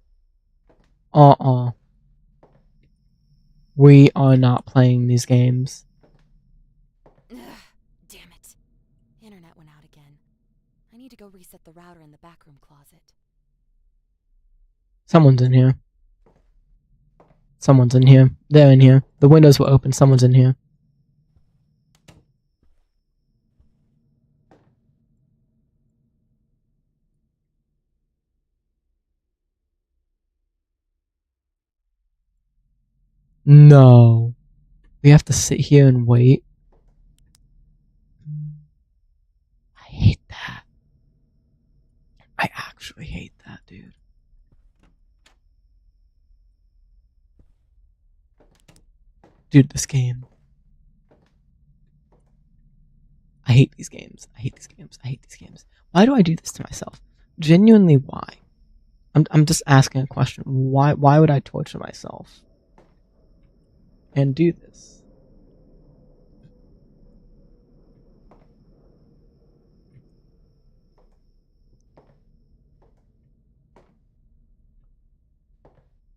We are not playing these games. Ugh, damn it. Internet went out again. I need to go reset the router in the backroom closet. Someone's in here. Someone's in here. They're in here. The windows were open. Someone's in here. No. We have to sit here and wait. I hate that. I actually hate that, dude. Dude, this game. I hate these games. I hate these games. I hate these games. Why do I do this to myself? Genuinely, why? I'm just asking a question. Why would I torture myself and do this?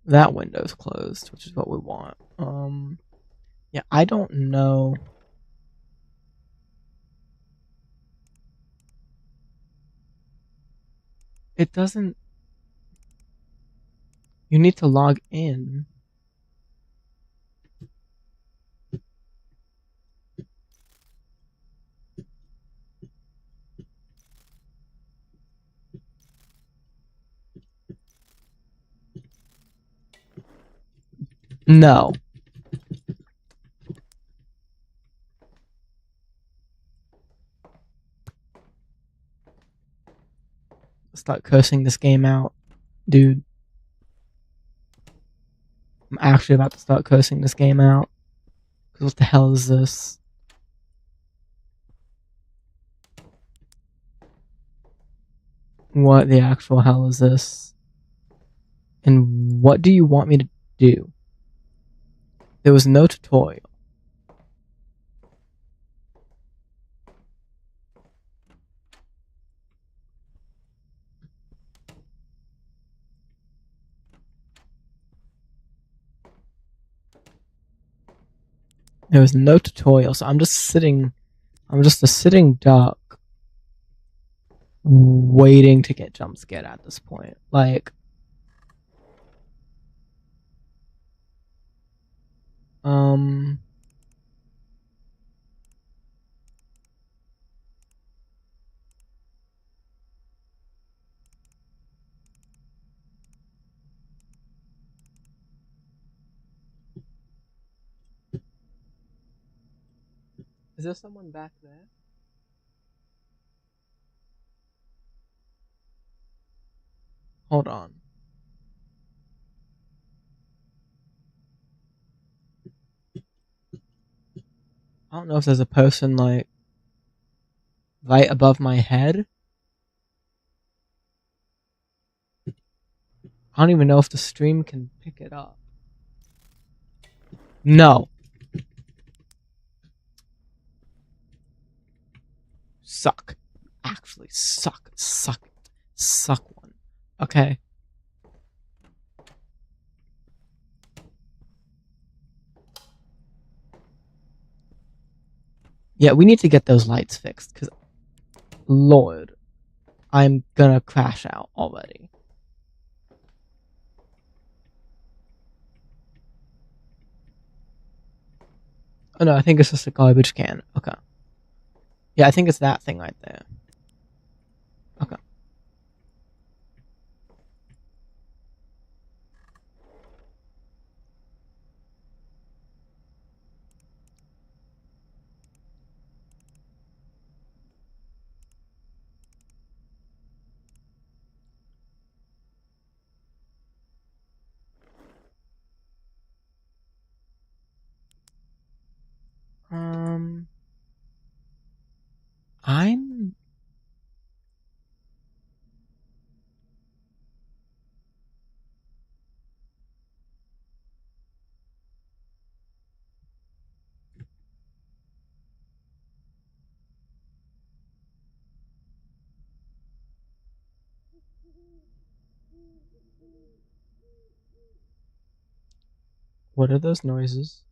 That window's closed, which is what we want. Yeah, I don't know. It doesn't. You need to log in. No. Start cursing this game out, dude. I'm actually about to start cursing this game out. Because what the hell is this? What the actual hell is this? And what do you want me to do? There was no tutorial. There was no tutorial, so I'm just sitting. I'm just a sitting duck, waiting to get jump scared at this point. Like, um, is there someone back there? Hold on. I don't know if there's a person like right above my head. I don't even know if the stream can pick it up. No. Suck. Actually, suck. Suck it. Suck one. Okay. Yeah, we need to get those lights fixed, because, Lord, I'm gonna crash out already. Oh no, I think it's just a garbage can. Okay. Yeah, I think it's that thing right there. Okay. Um, I'm. What are those noises?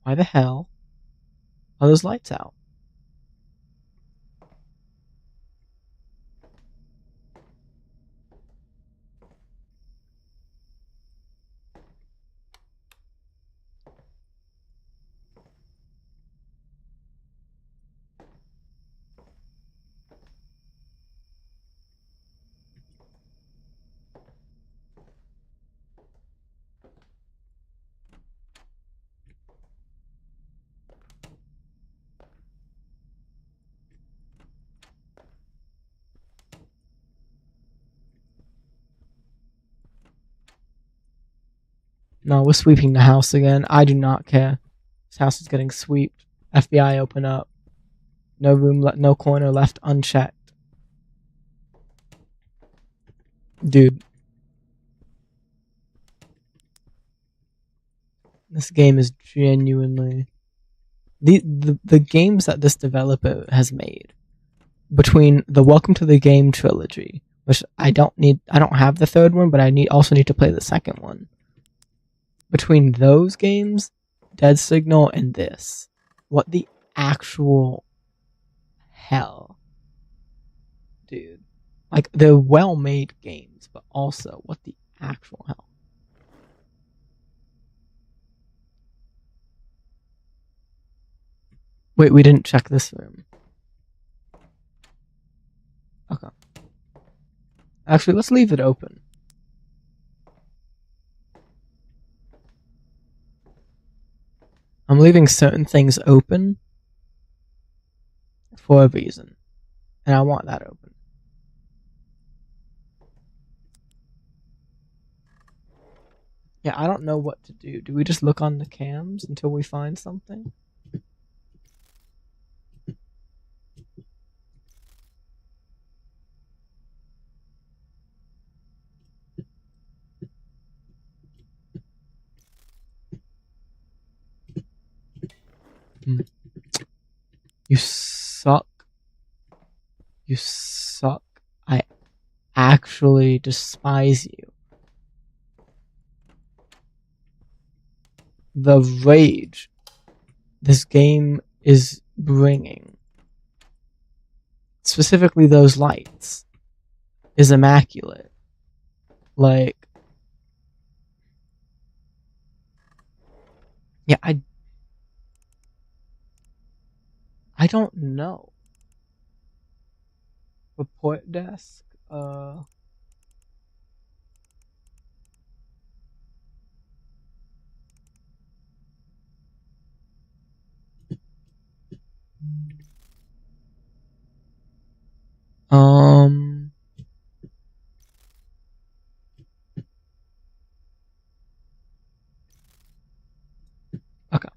Why the hell are those lights out? No, we're sweeping the house again. I do not care. This house is getting swept. FBI, open up. No room, no corner left unchecked. Dude, this game is genuinely the games that this developer has made between the Welcome to the Game trilogy, which I don't have the third one, but I also need to play the second one. Between those games, Dead Signal, and this, what the actual hell, dude? Like, they're well-made games, but also, what the actual hell? Wait, we didn't check this room. Okay. Actually, let's leave it open. I'm leaving certain things open for a reason, and I want that open. Yeah, I don't know what to do. Do we just look on the cams until we find something? Hmm. You suck. You suck. I actually despise you. The rage this game is bringing, specifically those lights, is immaculate. Like, yeah, I don't know. Report desk. Um. Okay.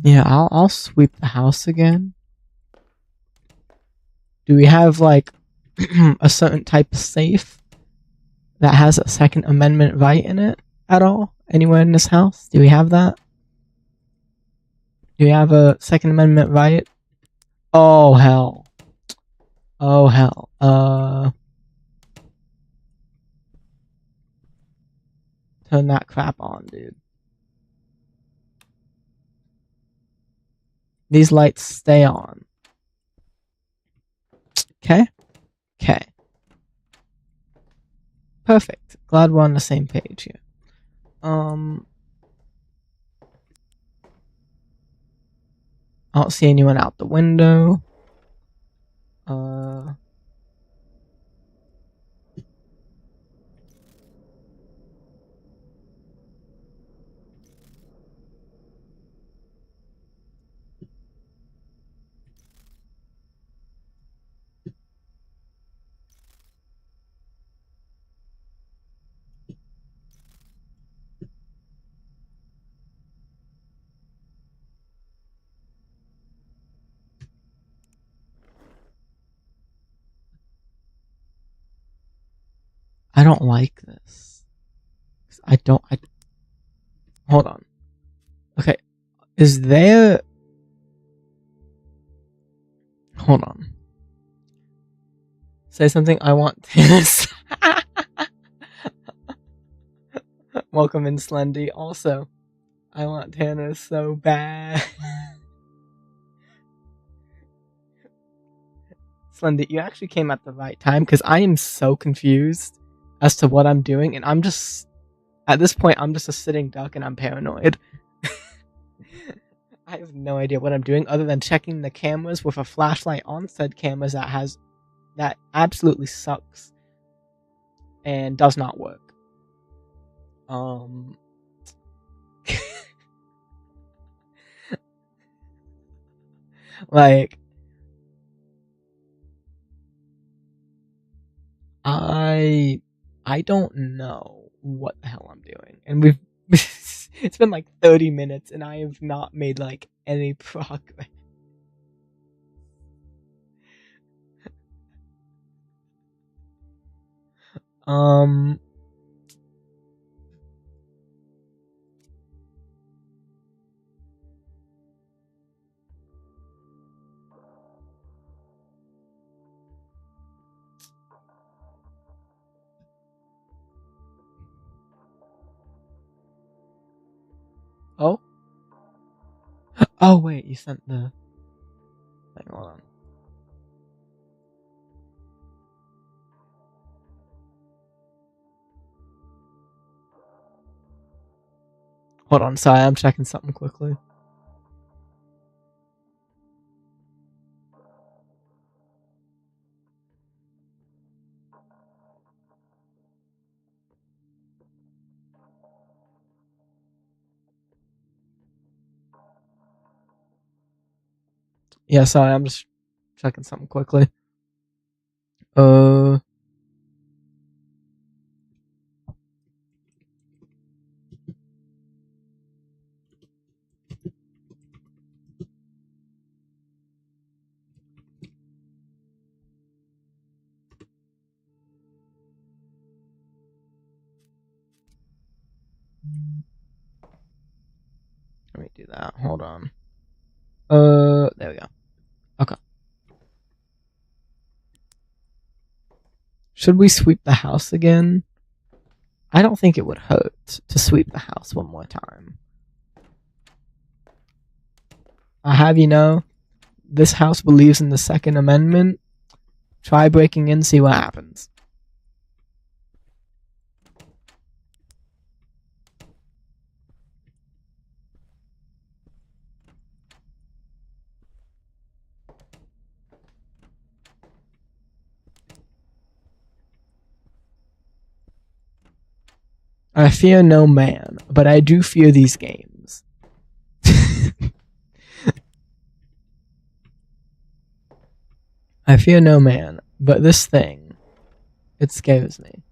Yeah, I'll sweep the house again. Do we have like a certain type of safe that has a Second Amendment right in it at all? Anywhere in this house? Do we have that? Do we have a Second Amendment right? Oh hell. Oh hell. Turn that crap on, dude. These lights stay on. Okay? Okay. Perfect. Glad we're on the same page here. I don't see anyone out the window. Uh, I don't like this. I don't. Hold on. Okay. Is there. Hold on. Say something I want this. Welcome in, Slendy. Also, I want Tanner so bad. Slendy, you actually came at the right time because I am so confused as to what I'm doing, and I'm just at this point I'm just a sitting duck and I'm paranoid. I have no idea what I'm doing other than checking the cameras with a flashlight on said cameras that absolutely sucks and does not work. Like I don't know what the hell I'm doing. And we've it's been like 30 minutes and I have not made like any progress. Um Oh? Oh wait, you sent the thing. Hold on. Hold on, sorry, I'm checking something quickly. Yeah, sorry, I'm just checking something quickly. Uh Let me do that. Hold on. There we go. Okay. Should we sweep the house again? I don't think it would hurt to sweep the house one more time. I have you know, this house believes in the Second Amendment. Try breaking in, see what happens. I fear no man, but I do fear these games. I fear no man, but this thing, it scares me.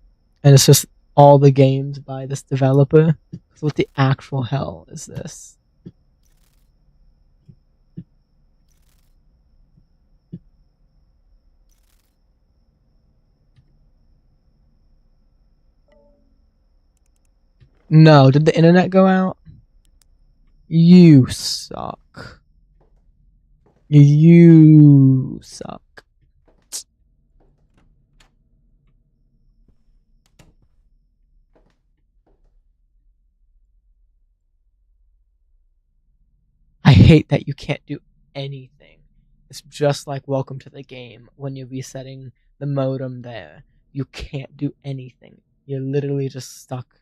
And it's just all the games by this developer. So what the actual hell is this? No, did the internet go out? You suck. You suck. I hate that you can't do anything. It's just like Welcome to the Game when you're resetting the modem there. You can't do anything. You're literally just stuck.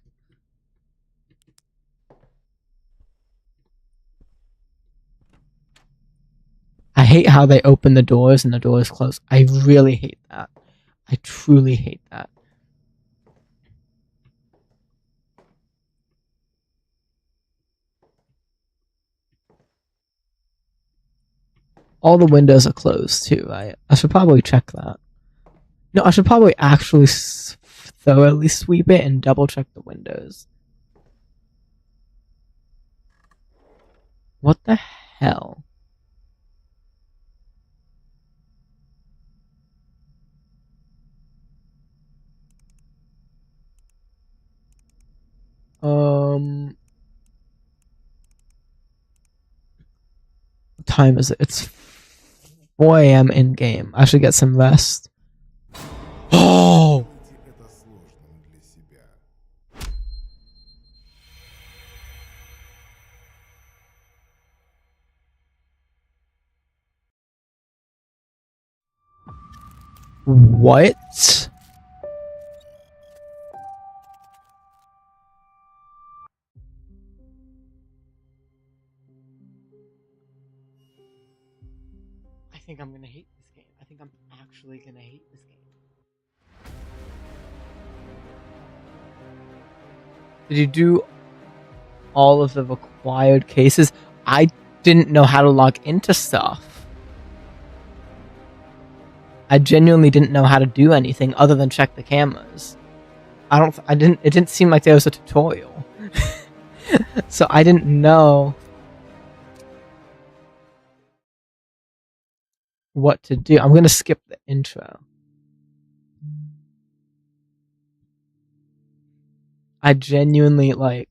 I hate how they open the doors and the doors close. I really hate that. I truly hate that. All the windows are closed too, right? I should probably check that. No, I should probably actually thoroughly sweep it and double check the windows. What the hell? time is it? It's 4 a.m. in game. I should get some rest. Oh! What? I think I'm gonna hate this game. I think I'm actually gonna hate this game. Did you do all of the required cases? I didn't know how to log into stuff. I genuinely didn't know how to do anything other than check the cameras. It didn't seem like there was a tutorial. So I didn't know what to do. I'm gonna skip the intro. I genuinely night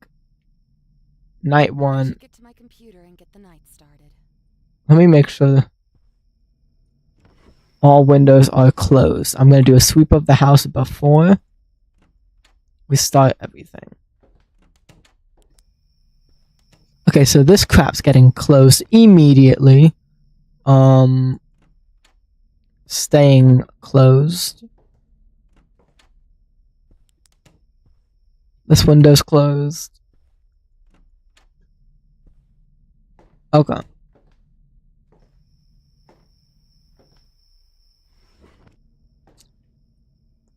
I one. should get to my computer and get the night started. Let me make sure all windows are closed. I'm gonna do a sweep of the house before we start everything. Okay, so this crap's getting closed immediately. Staying closed. This window's closed. Okay.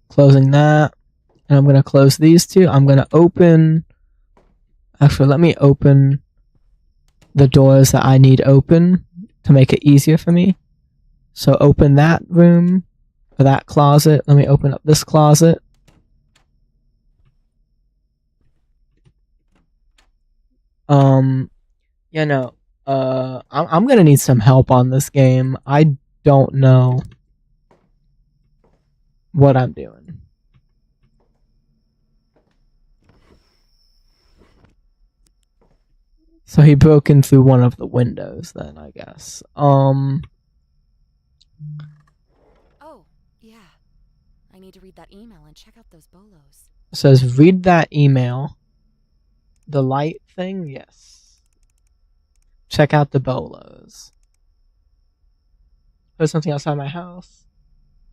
Closing that. And I'm gonna close these two. I'm gonna open. Actually, let me open the doors that I need open to make it easier for me. So open that room, or that closet. Let me open up this closet. Yeah, no. I'm gonna need some help on this game. I don't know what I'm doing. So he broke in through one of the windows then, I guess. Oh, yeah. I need to read that email and check out those bolos. Says read that email. The light thing, yes. Check out the bolos. There's something outside my house.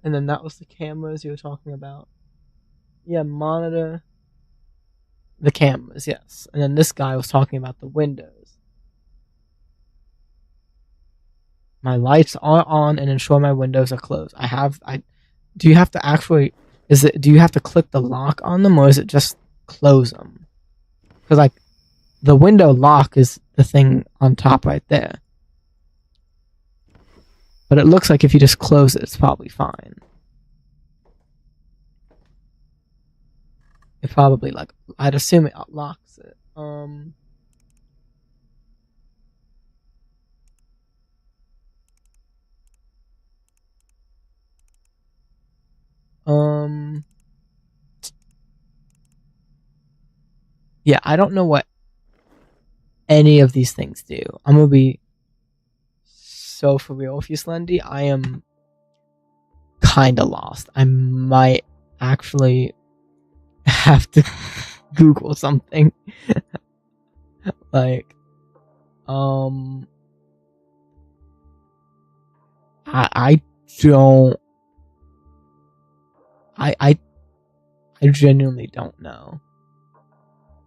And then that was the cameras you were talking about. Yeah, monitor the cameras, yes. And then this guy was talking about the windows. My lights are on and ensure my windows are closed. Do you have to actually do you have to click the lock on them, or is it just close them? Because the window lock is the thing on top right there. But it looks like if you just close it, it's probably fine. It probably I'd assume it locks it. Yeah, I don't know what any of these things do. I'm gonna be so for real with you, Slendy. I am kinda lost. I might actually have to Google something. like, I don't. I genuinely don't know.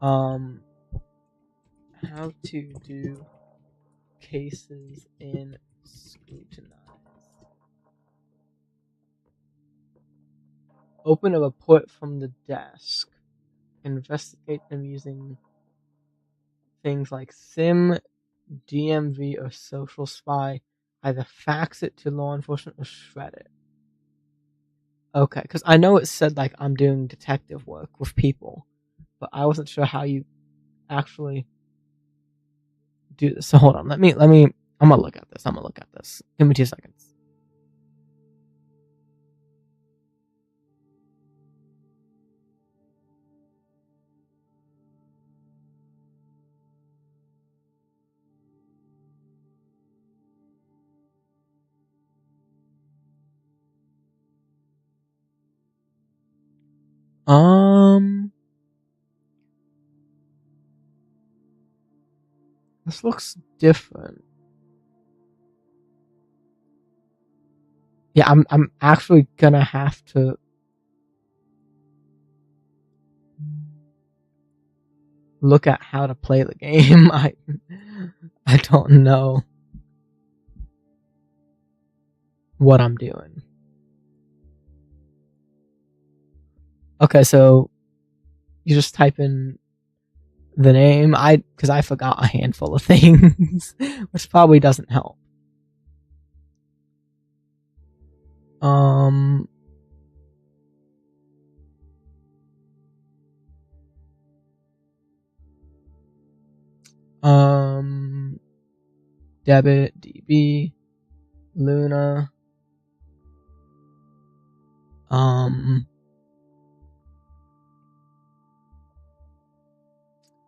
How to do cases in Scrutinize. Open a report from the desk. Investigate them using things like SIM, DMV, or Social Spy. Either fax it to law enforcement or shred it. Okay, because I know it said I'm doing detective work with people, but I wasn't sure how you actually do this. So hold on, let me. I'm gonna look at this. Give me 2 seconds. Um, this looks different. Yeah, I'm actually gonna have to look at how to play the game. I don't know what I'm doing. Okay, so you just type in the name. Because I forgot a handful of things, which probably doesn't help. Um, debit, DB, Luna,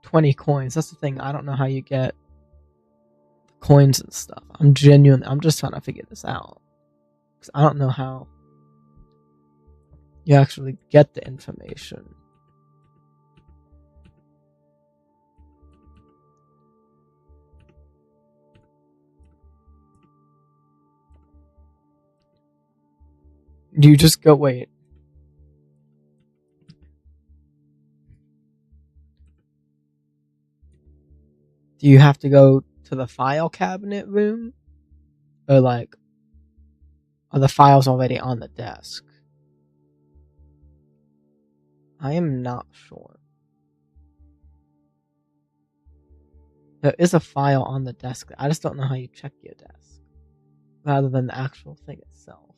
20 coins. That's the thing. I don't know how you get coins and stuff. I'm just trying to figure this out. Because I don't know how you actually get the information. Do you just go, wait. Do you have to go to the file cabinet room? Or like, are the files already on the desk? I am not sure. There is a file on the desk. I just don't know how you check your desk. Rather than the actual thing itself.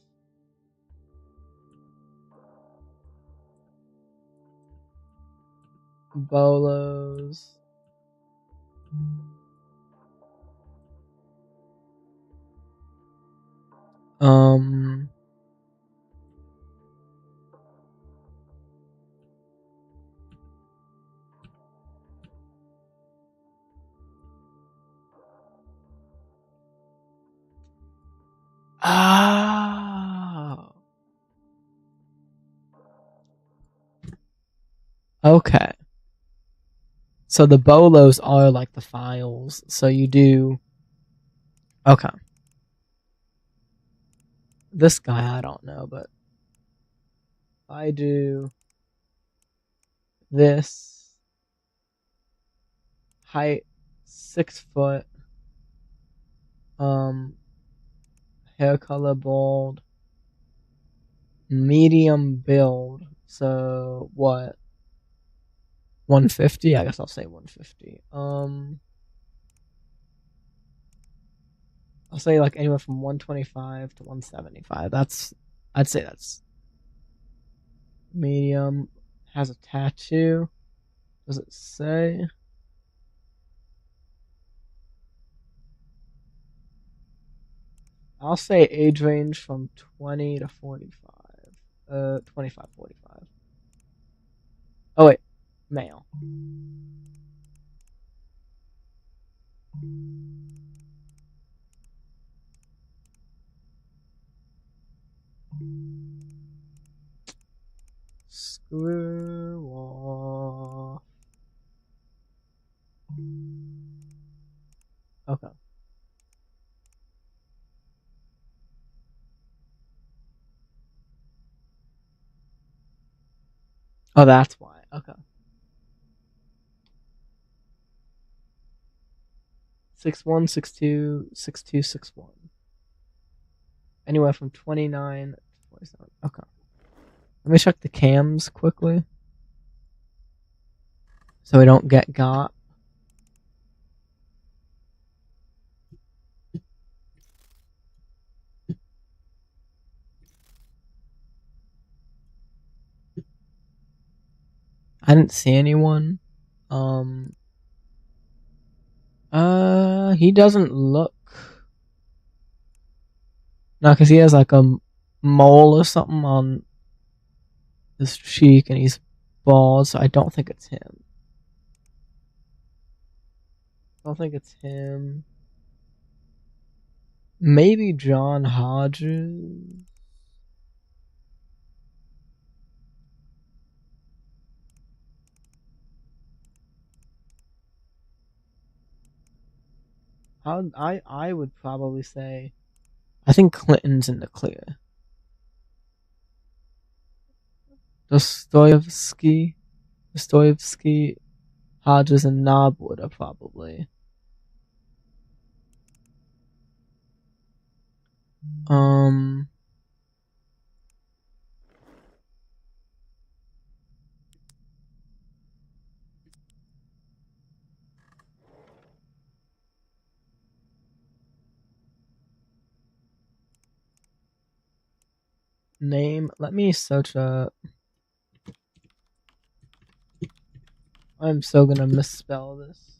Bolos. Um. Ah. Okay. So the bolos are like the files. So you do. Okay. This guy, I don't know, but I do this. Height 6 foot. Hair color bald. Medium build. So what? 150? I guess I'll say 150. I'll say like anywhere from 125 to 175. I'd say that's medium. Has a tattoo. Does it say? I'll say age range from 20 to 45. 25, 45. Oh wait, male. Screw off. Okay. Oh, that's why. Okay. 6'1", 6'2", 6'2", 6'1". Anywhere from 29 to 47. Okay. Let me check the cams quickly. So we don't get got. I didn't see anyone. He doesn't look. No, because he has like a mole or something on his cheek and he's bald, so I don't think it's him. I don't think it's him. Maybe John Hodges. I would probably say I think Clinton's in the clear. Dostoevsky, Hodges, and Knobwood are probably. Um, name. Let me search a. I'm so gonna misspell this.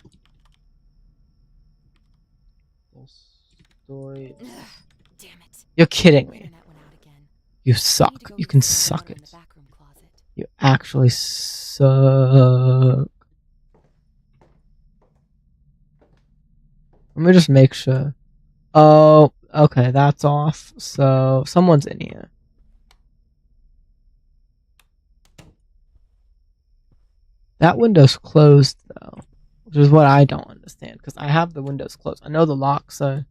Story. Ugh, damn it. You're kidding me. Internet went out again. You I need to suck. go You can reset the suck router in the it. back room closet. You actually suck. Let me just make sure. Oh, okay, that's off. So someone's in here. That window's closed though, which is what I don't understand because I have the windows closed. I know the locks are.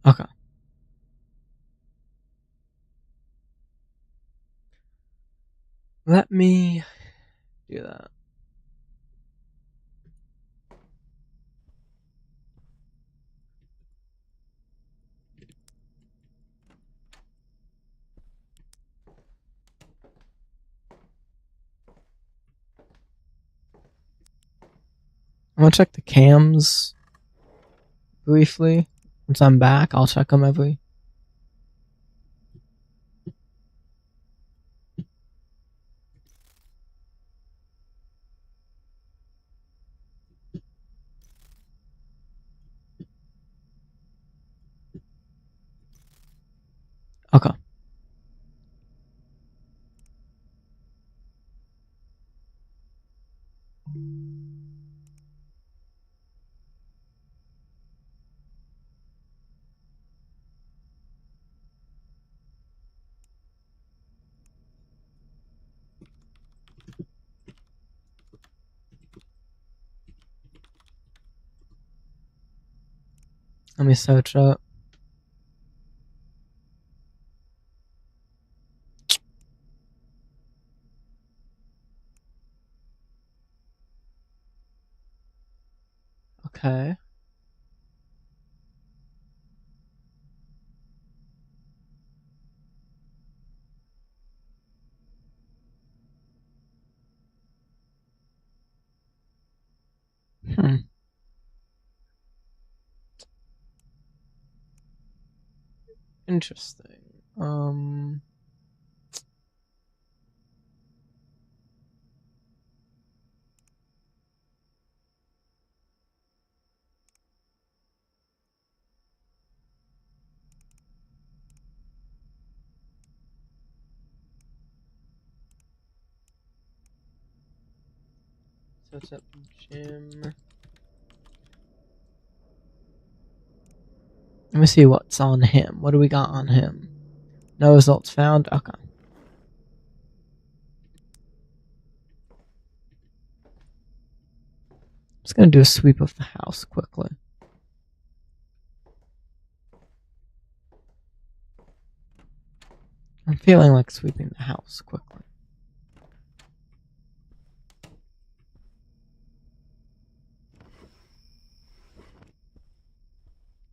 Okay. Let me do that. I'm gonna check the cams briefly. Once I'm back, I'll check them every. Okay. Let me search up. Okay. Hmm. Interesting. Search up Jim. Let me see what's on him. What do we got on him? No results found. Okay. Just gonna do a sweep of the house quickly. I'm feeling like sweeping the house quickly.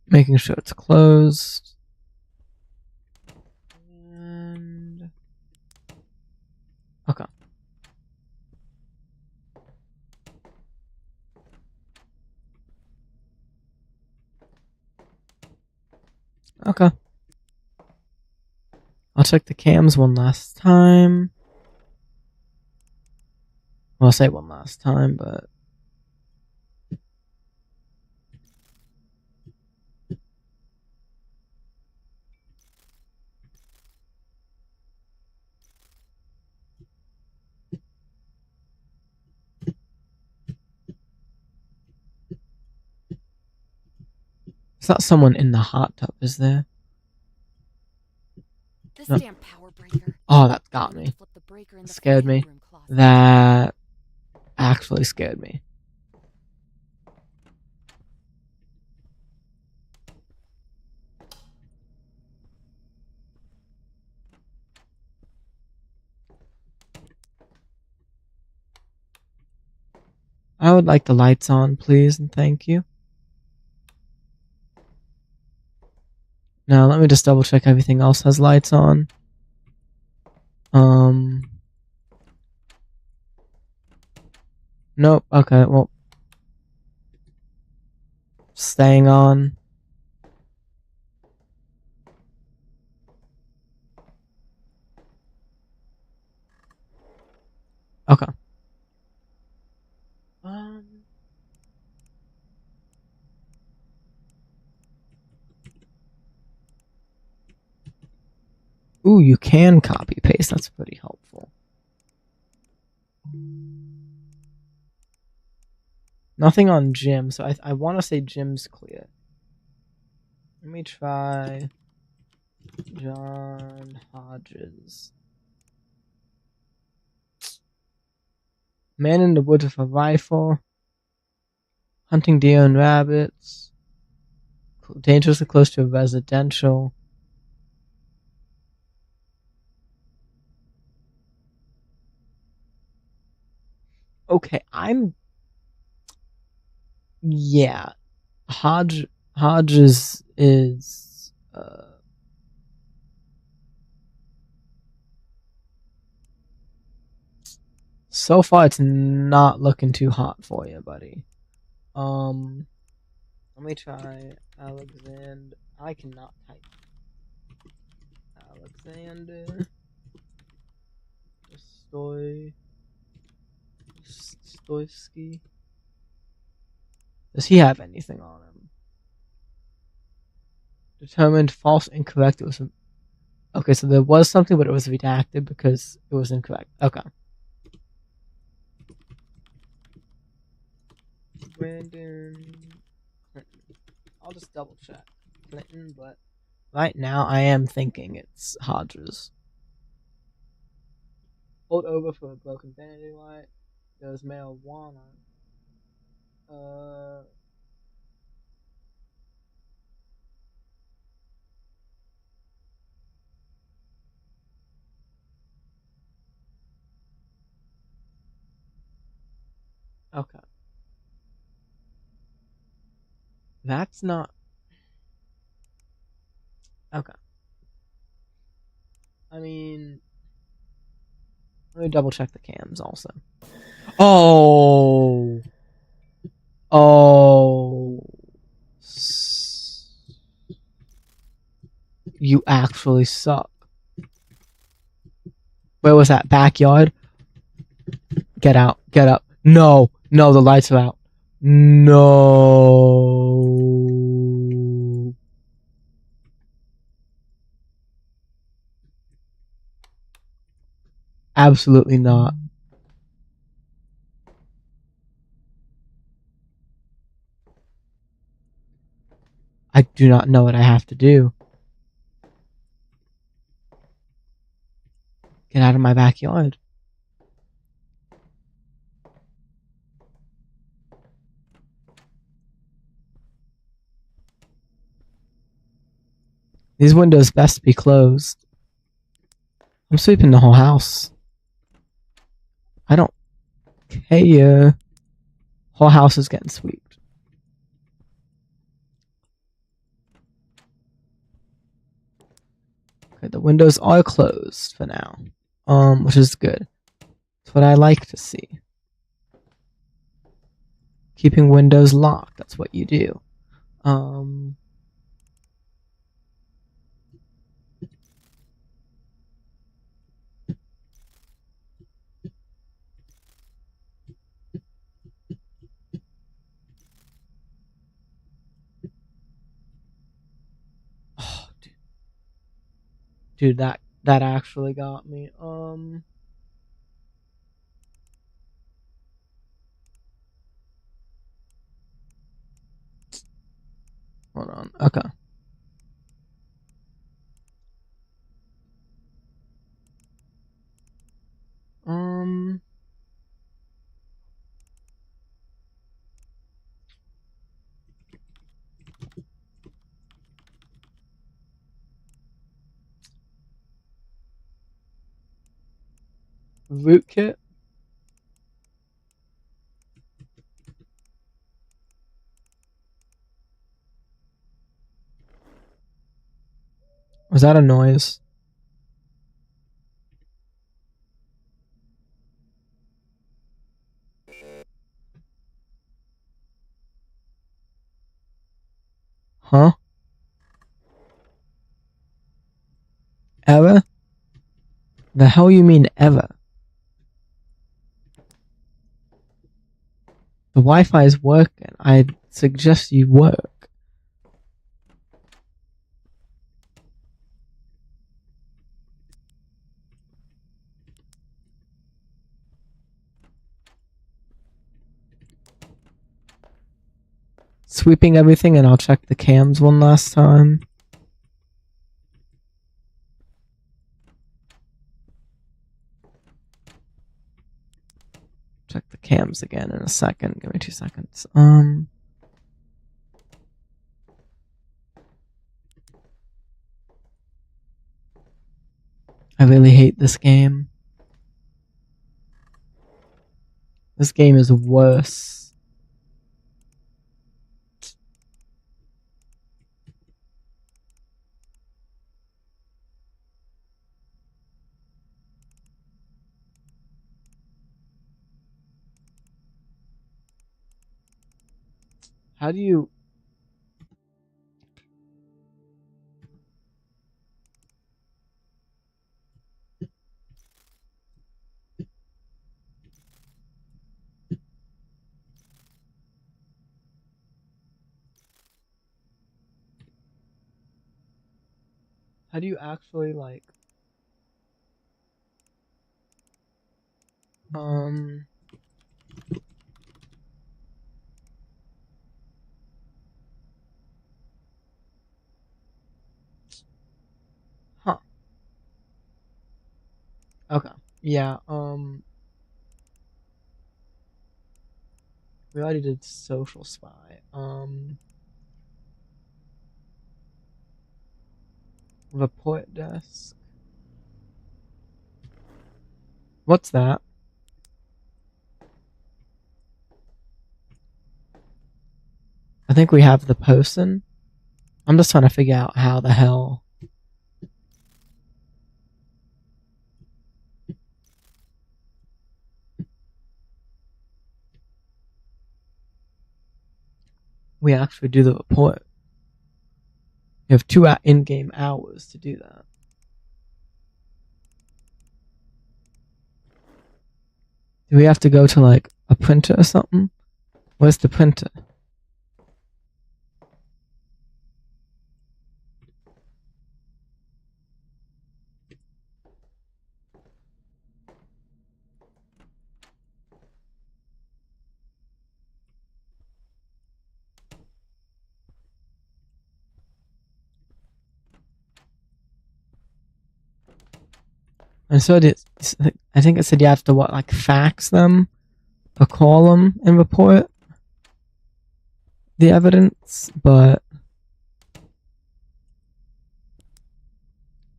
Making sure it's closed. And okay. Okay. I'll check the cams one last time. Well, I'll say one last time, but It's not someone in the hot tub, is there? This No. damn power breaker. Oh, that got I need me. to flip the breaker in the Scared me. filing room closet. That actually scared me. I would like the lights on, please, and thank you. Now, let me just double check everything else has lights on. Nope. Okay, well. Staying on. Okay. Ooh, you can copy paste. That's pretty helpful. Nothing on Jim, so I want to say Jim's clear. Let me try John Hodges. Man in the woods with a rifle. Hunting deer and rabbits. Dangerously close to a residential. Okay, yeah. Hodges is so far it's not looking too hot for you, buddy. Let me try Alexander. I cannot type. Alexander Stoyski. Does he have anything on him? Determined false, incorrect. It was okay. So there was something, but it was redacted because it was incorrect. Okay. Brandon Clinton. I'll just double check Clinton, but right now I am thinking it's Hodges. Pulled over for a broken vanity light. There's marijuana. Okay. That's not okay. I mean, let me double check the cams also. Oh, oh, you actually suck. Where was that? Backyard? Get out. Get up. No, no, the lights are out. No. Absolutely not. I do not know what I have to do. Get out of my backyard. These windows best be closed. I'm sweeping the whole house. I don't care. Whole house is getting swept. Okay, the windows are closed for now. Which is good. That's what I like to see. Keeping windows locked, that's what you do. Oh, dude, that actually got me. Hold on. Okay. Um. Rootkit. Was that a noise? Huh? Ever? The hell you mean ever? The Wi-Fi is working. I suggest you work. Sweeping everything, and I'll check the cams one last time. Check the cams again in a second. Give me 2 seconds. I really hate this game. This game is worse. How do you... How do you actually, like... Huh. Okay. Yeah, we already did social spy. Report desk. What's that? I think we have the person. I'm just trying to figure out how the hell... we actually do the report. We have 2 in-game hours to do that. Do we have to go to, like, a printer or something? Where's the printer? And so I think it said you have to, what, like, fax them or call them and report the evidence, but...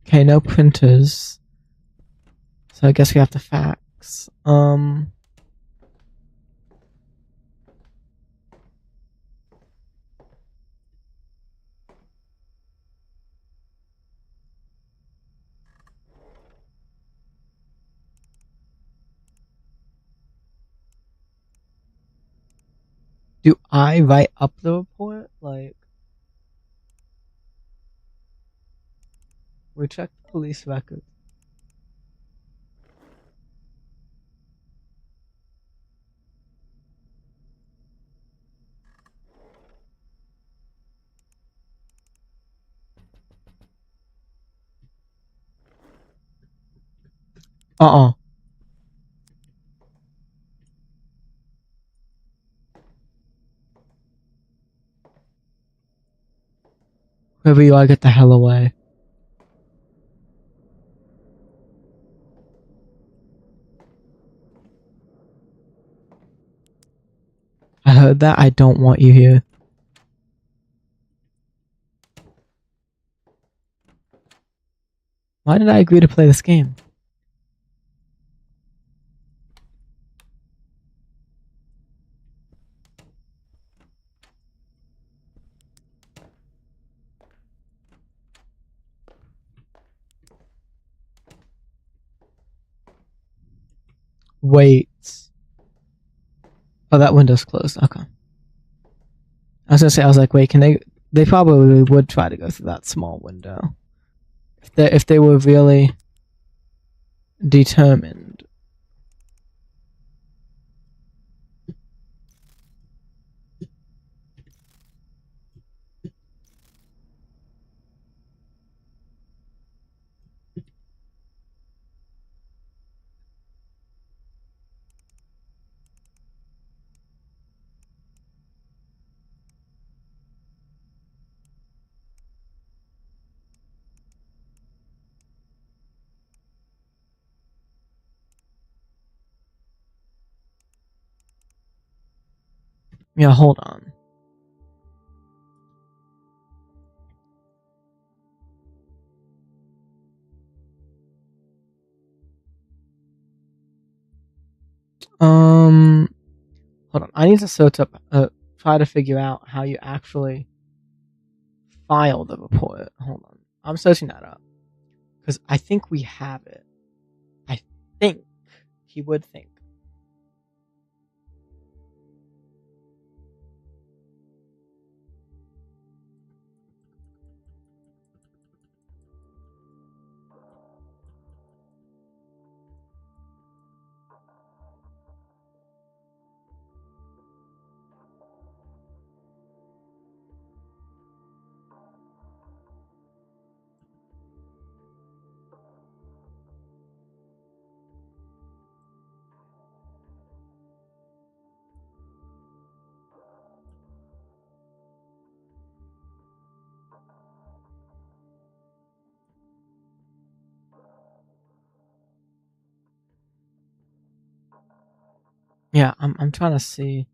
Okay, no printers. So I guess we have to fax. Do I write up the report? Like, we check the police record. Uh-uh. Whoever you are, get the hell away. I heard that. I don't want you here. Why did I agree to play this game? Wait. Oh, that window's closed. Okay. I was gonna say, I was like, wait, can they? They probably would try to go through that small window if they were really determined. Yeah, hold on. Hold on. I need to search up, try to figure out how you actually file the report. Hold on. I'm searching that up because I think we have it. I think he would think. Yeah, I'm trying to see.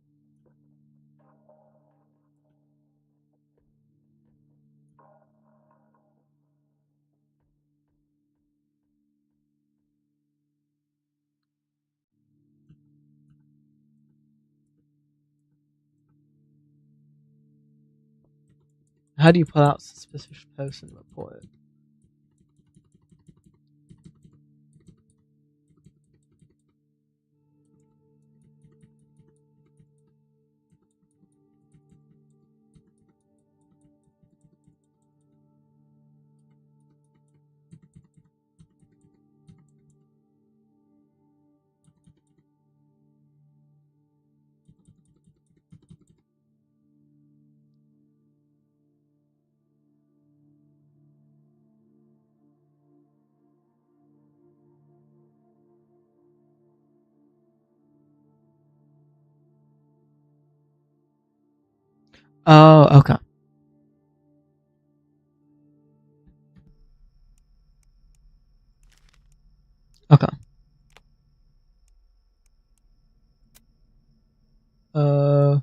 How do you pull out suspicious person report? Oh, okay. Okay. Uh,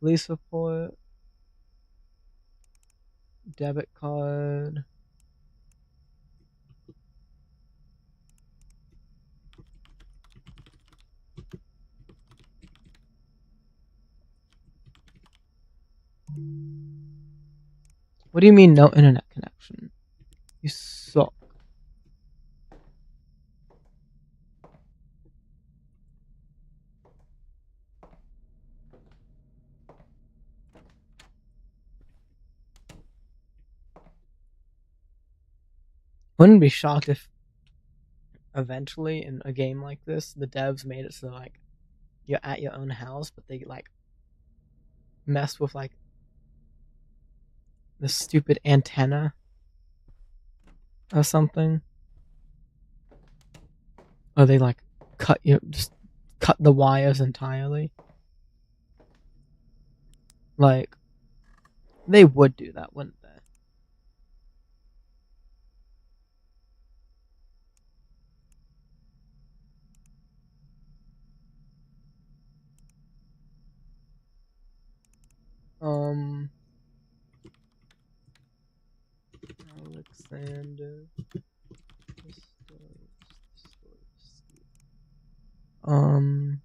police report, debit card. What do you mean no internet connection? You suck. Wouldn't be shocked if eventually in a game like this, the devs made it so like you're at your own house, but they like messed with like the stupid antenna or something, or they like just cut the wires entirely. Like They would do that, wouldn't they? Um, Alexander. Um.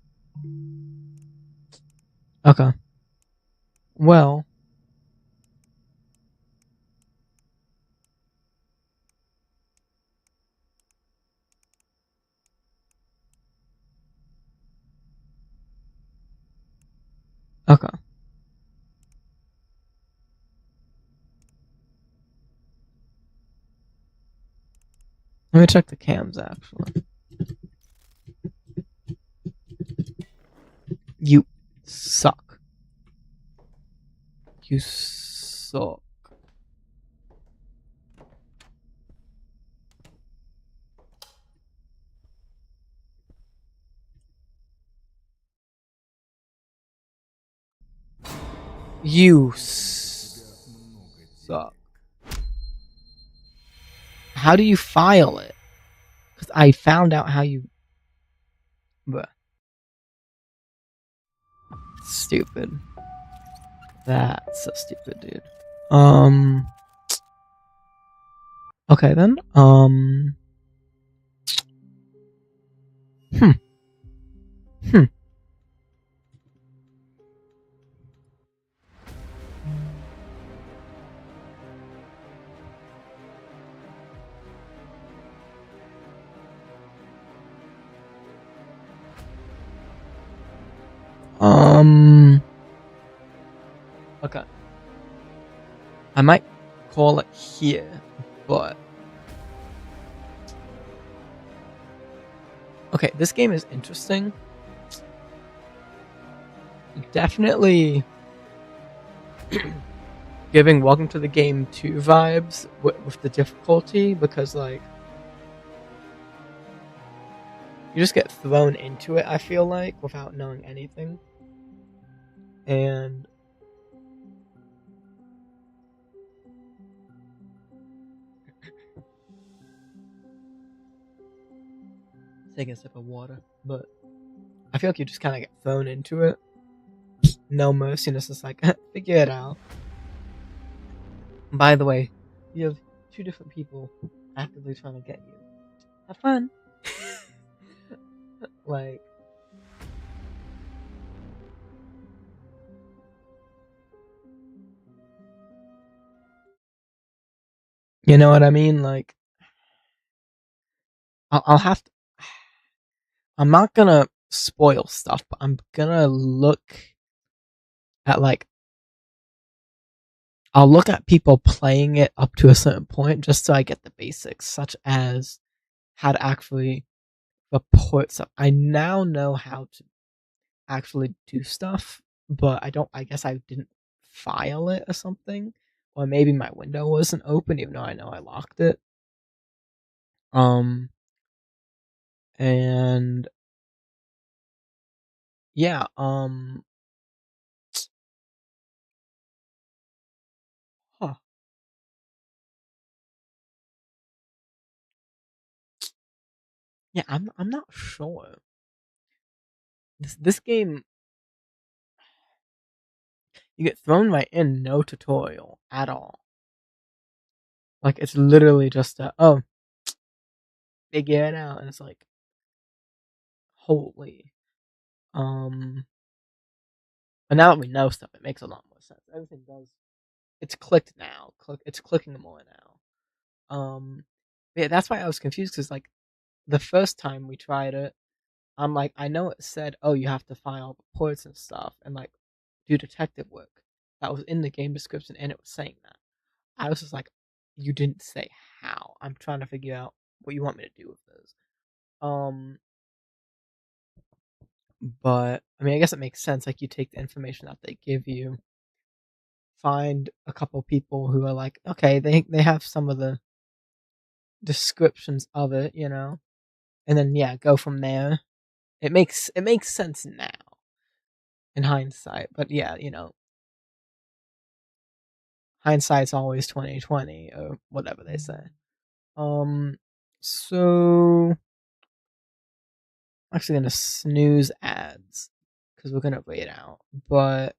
Okay. Well. Okay. Let me check the cams actually. You suck. You suck. You suck. How do you file it? Because I found out how you. Bruh. Stupid. That's so stupid, dude. Okay then. Hmm. Hmm. Okay. I might call it here, but okay. This game is interesting. Definitely giving Welcome to the Game 2 vibes with the difficulty because like you just get thrown into it. I feel like without knowing anything, and taking a sip of water, but I feel like you just kind of get thrown into it. No mercy, and it's just like figure it out. By the way, you have two different people actively trying to get you. Have fun. Like, you know what I mean? Like, I'll have to. I'm not gonna spoil stuff, but I'm gonna look at like I'll look at people playing it up to a certain point just so I get the basics, such as how to actually report stuff. I now know how to actually do stuff, but I don't. I guess I didn't file it or something, or maybe my window wasn't open, even though I know I locked it. Um, and yeah, huh. Yeah, I'm not sure. This game, you get thrown right in, no tutorial at all. Like it's literally just a figure it out, and it's like holy. Um, but now that we know stuff, it makes a lot more sense. Everything does. It's clicked now. It's clicking more now. Yeah, that's why I was confused because like the first time we tried it, I'm like, I know it said, oh, you have to file reports and stuff, and like do detective work. That was in the game description, and it was saying that. I was just like, you didn't say how. I'm trying to figure out what you want me to do with this. Um, but I mean, I guess it makes sense. Like, you take the information that they give you, find a couple people who are like, okay, they have some of the descriptions of it, and then yeah, go from there. It makes sense now in hindsight, but yeah, hindsight's always 2020 or whatever they say. Um, so I'm actually gonna snooze ads because we're gonna wait out. But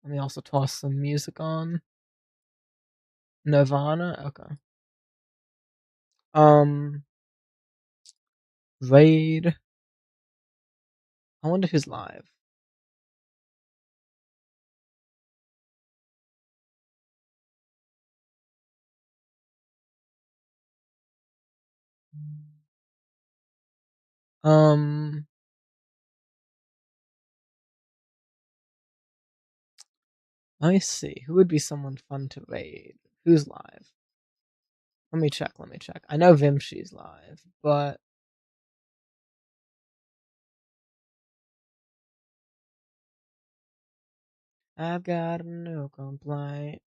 let me also toss some music on. Nirvana, okay. Um, Raid. I wonder who's live. Um, let me see. Who would be someone fun to raid? Who's live? Let me check. Let me check. I know Vimshi's live, but I've got a new complaint.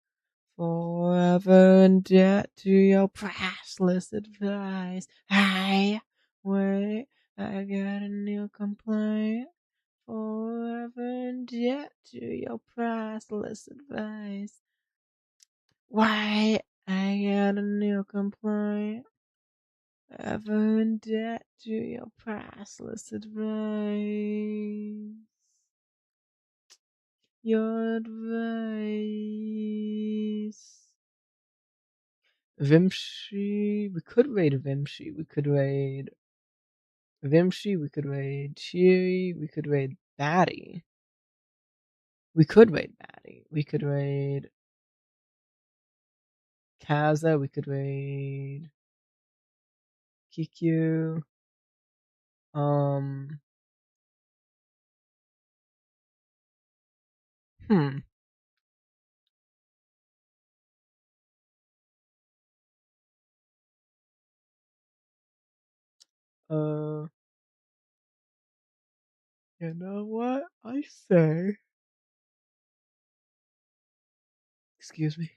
Forever in debt to your priceless advice. Hey, wait, I got a new complaint. Forever in debt to your priceless advice. Why, I got a new complaint. Ever in debt to your priceless advice. Your advice. Vimshi. We could raid Vimshi. We could raid Vimshi. We could raid Chiri. We could raid Batty. We could raid Batty. We could raid Kaza. We could raid Kikyu. Um. Hmm. Uh. You know what I say? Excuse me.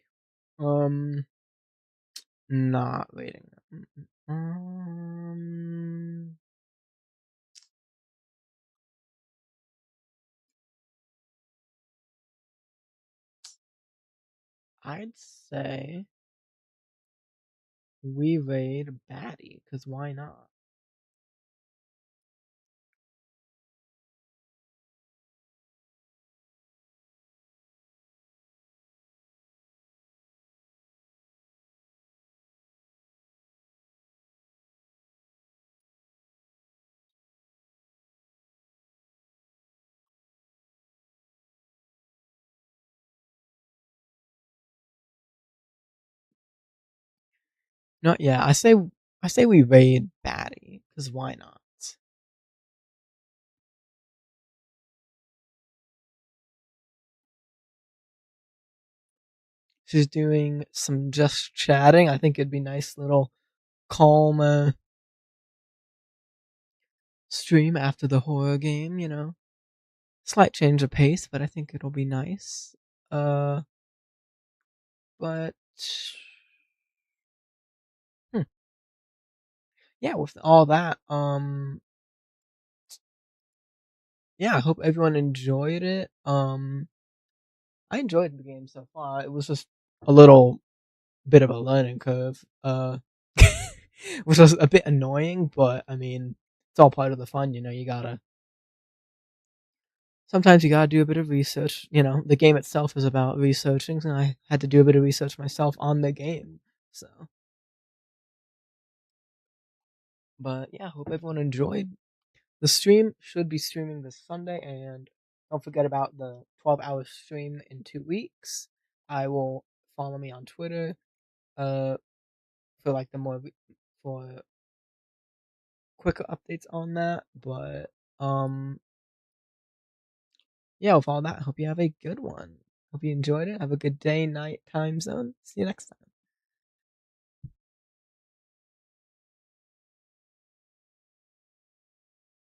Not waiting. Um. I'd say we raid Batty, cause why not? No, yeah, I say we raid Batty, cause why not? She's doing some just chatting. I think it'd be nice little calm stream after the horror game. Slight change of pace, but I think it'll be nice. Uh, but hmm, yeah, with all that, yeah, I hope everyone enjoyed it. I enjoyed the game so far. It was just a little bit of a learning curve, which was a bit annoying, but I mean, it's all part of the fun. You gotta sometimes you gotta do a bit of research. The game itself is about researching, and I had to do a bit of research myself on the game. So, but yeah, hope everyone enjoyed. The stream should be streaming this Sunday, and don't forget about the 12-hour stream in 2 weeks. I will follow me on Twitter, uh, for like the more for quicker updates on that. But yeah, with all that, hope you have a good one. Hope you enjoyed it. Have a good day, night, time zone. See you next time.